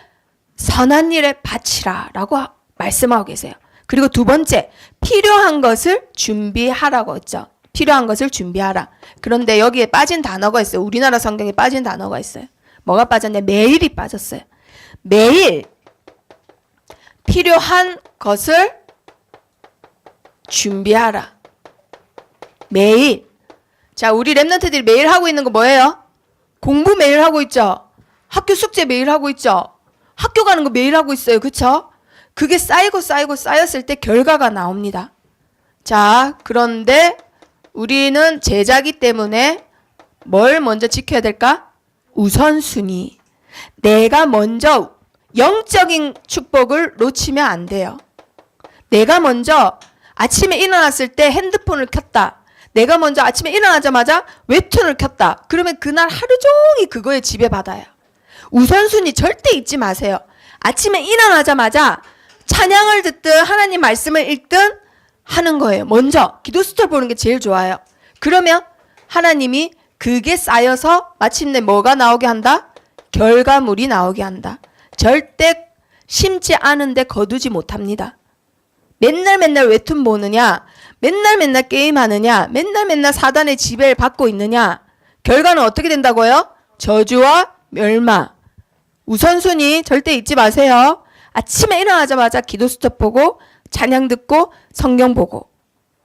선한 일에 바치라 라고 말씀하고 계세요. 그리고 두 번째, 필요한 것을 준비하라고 했죠. 필요한 것을 준비하라. 그런데 여기에 빠진 단어가 있어요. 우리나라 성경에 빠진 단어가 있어요. 뭐가 빠졌냐? 매일이 빠졌어요. 매일 필요한 것을 준비하라. 매일. 자, 우리 랩런트들이 매일 하고 있는 거 뭐예요? 공부 매일 하고 있죠. 학교 숙제 매일 하고 있죠. 학교 가는 거 매일 하고 있어요. 그쵸? 그게 쌓였을 때 결과가 나옵니다. 자, 그런데 우리는 제자기 때문에 뭘 먼저 지켜야 될까? 우선순위. 내가 먼저 영적인 축복을 놓치면 안 돼요. 내가 먼저 아침에 일어났을 때 핸드폰을 켰다. 내가 먼저 아침에 일어나자마자 웹툰을 켰다. 그러면 그날 하루 종일 그거에 지배받아요. 우선순위 절대 잊지 마세요. 아침에 일어나자마자 찬양을 듣든 하나님 말씀을 읽든 하는 거예요. 먼저 기도 수첩 보는 게 제일 좋아요. 그러면 하나님이 그게 쌓여서 마침내 뭐가 나오게 한다? 결과물이 나오게 한다. 절대 심지 않은데 거두지 못합니다. 맨날 웹툰 보느냐, 맨날 게임하느냐, 맨날 사단의 지배를 받고 있느냐, 결과는 어떻게 된다고요? 저주와 멸망. 우선순위 절대 잊지 마세요. 아침에 일어나자마자 기도 수첩 보고 찬양 듣고 성경 보고.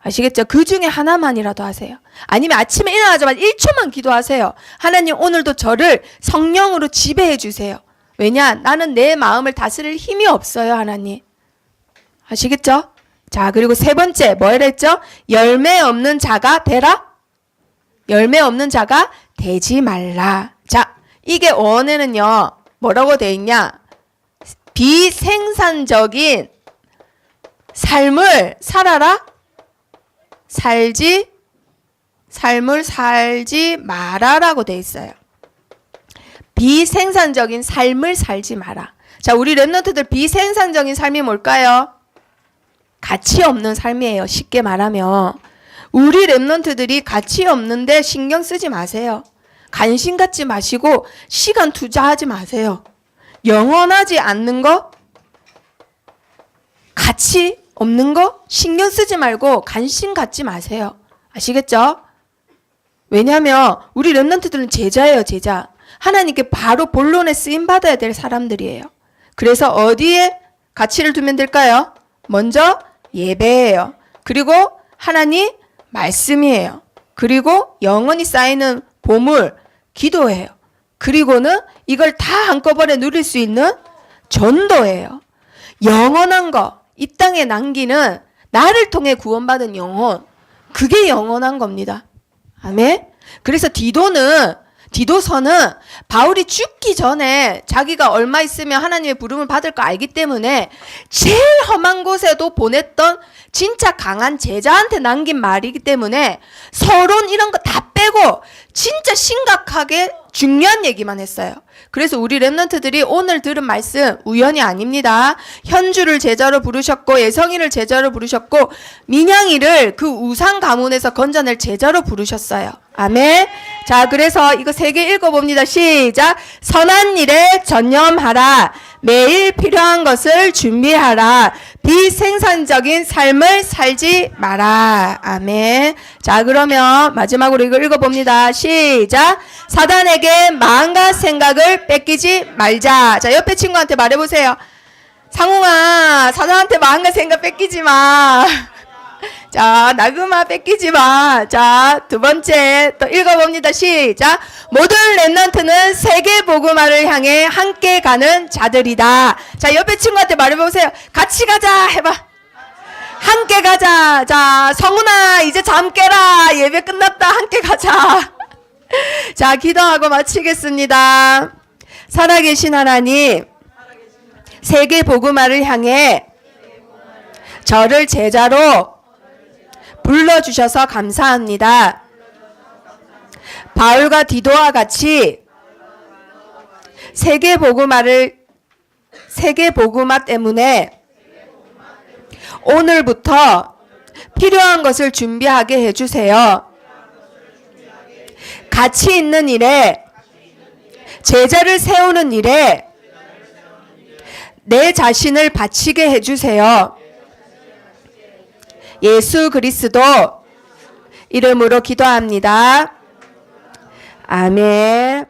아시겠죠? 그 중에 하나만이라도 하세요. 아니면 아침에 일어나자마자 1초만 기도하세요. 하나님 오늘도 저를 성령으로 지배해 주세요. 왜냐? 나는 내 마음을 다스릴 힘이 없어요, 하나님. 아시겠죠? 자, 그리고 세 번째 뭐라 했죠? 열매 없는 자가 되라? 열매 없는 자가 되지 말라. 자, 이게 원에는요 뭐라고 돼 있냐? 비생산적인 삶을 살아라? 삶을 살지 마라라고 돼 있어요. 비생산적인 삶을 살지 마라. 자, 우리 랩런트들 비생산적인 삶이 뭘까요? 가치 없는 삶이에요. 쉽게 말하면. 우리 랩런트들이 가치 없는데 신경 쓰지 마세요. 관심 갖지 마시고 시간 투자하지 마세요. 영원하지 않는 거, 가치 없는 거 신경 쓰지 말고 관심 갖지 마세요. 아시겠죠? 왜냐하면 우리 랩런트들은 제자예요, 제자. 하나님께 바로 본론에 쓰임 받아야 될 사람들이에요. 그래서 어디에 가치를 두면 될까요? 먼저 예배예요. 그리고 하나님 말씀이에요. 그리고 영원히 쌓이는 보물, 기도예요. 그리고는 이걸 다 한꺼번에 누릴 수 있는 전도예요. 영원한 거, 이 땅에 남기는 나를 통해 구원받은 영혼, 그게 영원한 겁니다. 아멘. 그래서 디도서는 바울이 죽기 전에 자기가 얼마 있으면 하나님의 부름을 받을 거 알기 때문에 제일 험한 곳에도 보냈던 진짜 강한 제자한테 남긴 말이기 때문에 서론 이런 거 다 빼고 진짜 심각하게 중요한 얘기만 했어요. 그래서 우리 랩런트들이 오늘 들은 말씀 우연이 아닙니다. 현주를 제자로 부르셨고 예성이를 제자로 부르셨고 민양이를 그 우상 가문에서 건져낼 제자로 부르셨어요. 아멘. 자, 그래서 이거 3개 읽어봅니다. 시작. 선한 일에 전념하라. 매일 필요한 것을 준비하라. 비생산적인 삶을 살지 마라. 아멘. 자, 그러면 마지막으로 이거 읽어봅니다. 시작. 사단에게 마음과 생각을 뺏기지 말자. 자, 옆에 친구한테 말해보세요. 상웅아, 사단한테 마음과 생각 뺏기지 마. 자, 나그마 뺏기지 마. 자, 2번째 또 읽어봅니다. 시작. 모든 랩런트는 세계 복음화를 향해 함께 가는 자들이다. 자, 옆에 친구한테 말해보세요. 같이 가자 해봐. 함께 가자. 자, 성훈아 이제 잠 깨라. 예배 끝났다. 함께 가자. 자, 기도하고 마치겠습니다. 살아계신 하나님, 세계 복음화를 향해 저를 제자로 불러주셔서 감사합니다. 바울과 디도와 같이 세계 복음화 때문에 오늘부터 필요한 것을 준비하게 해주세요. 가치 있는 일에, 제자를 세우는 일에 내 자신을 바치게 해주세요. 예수 그리스도 이름으로 기도합니다. 아멘.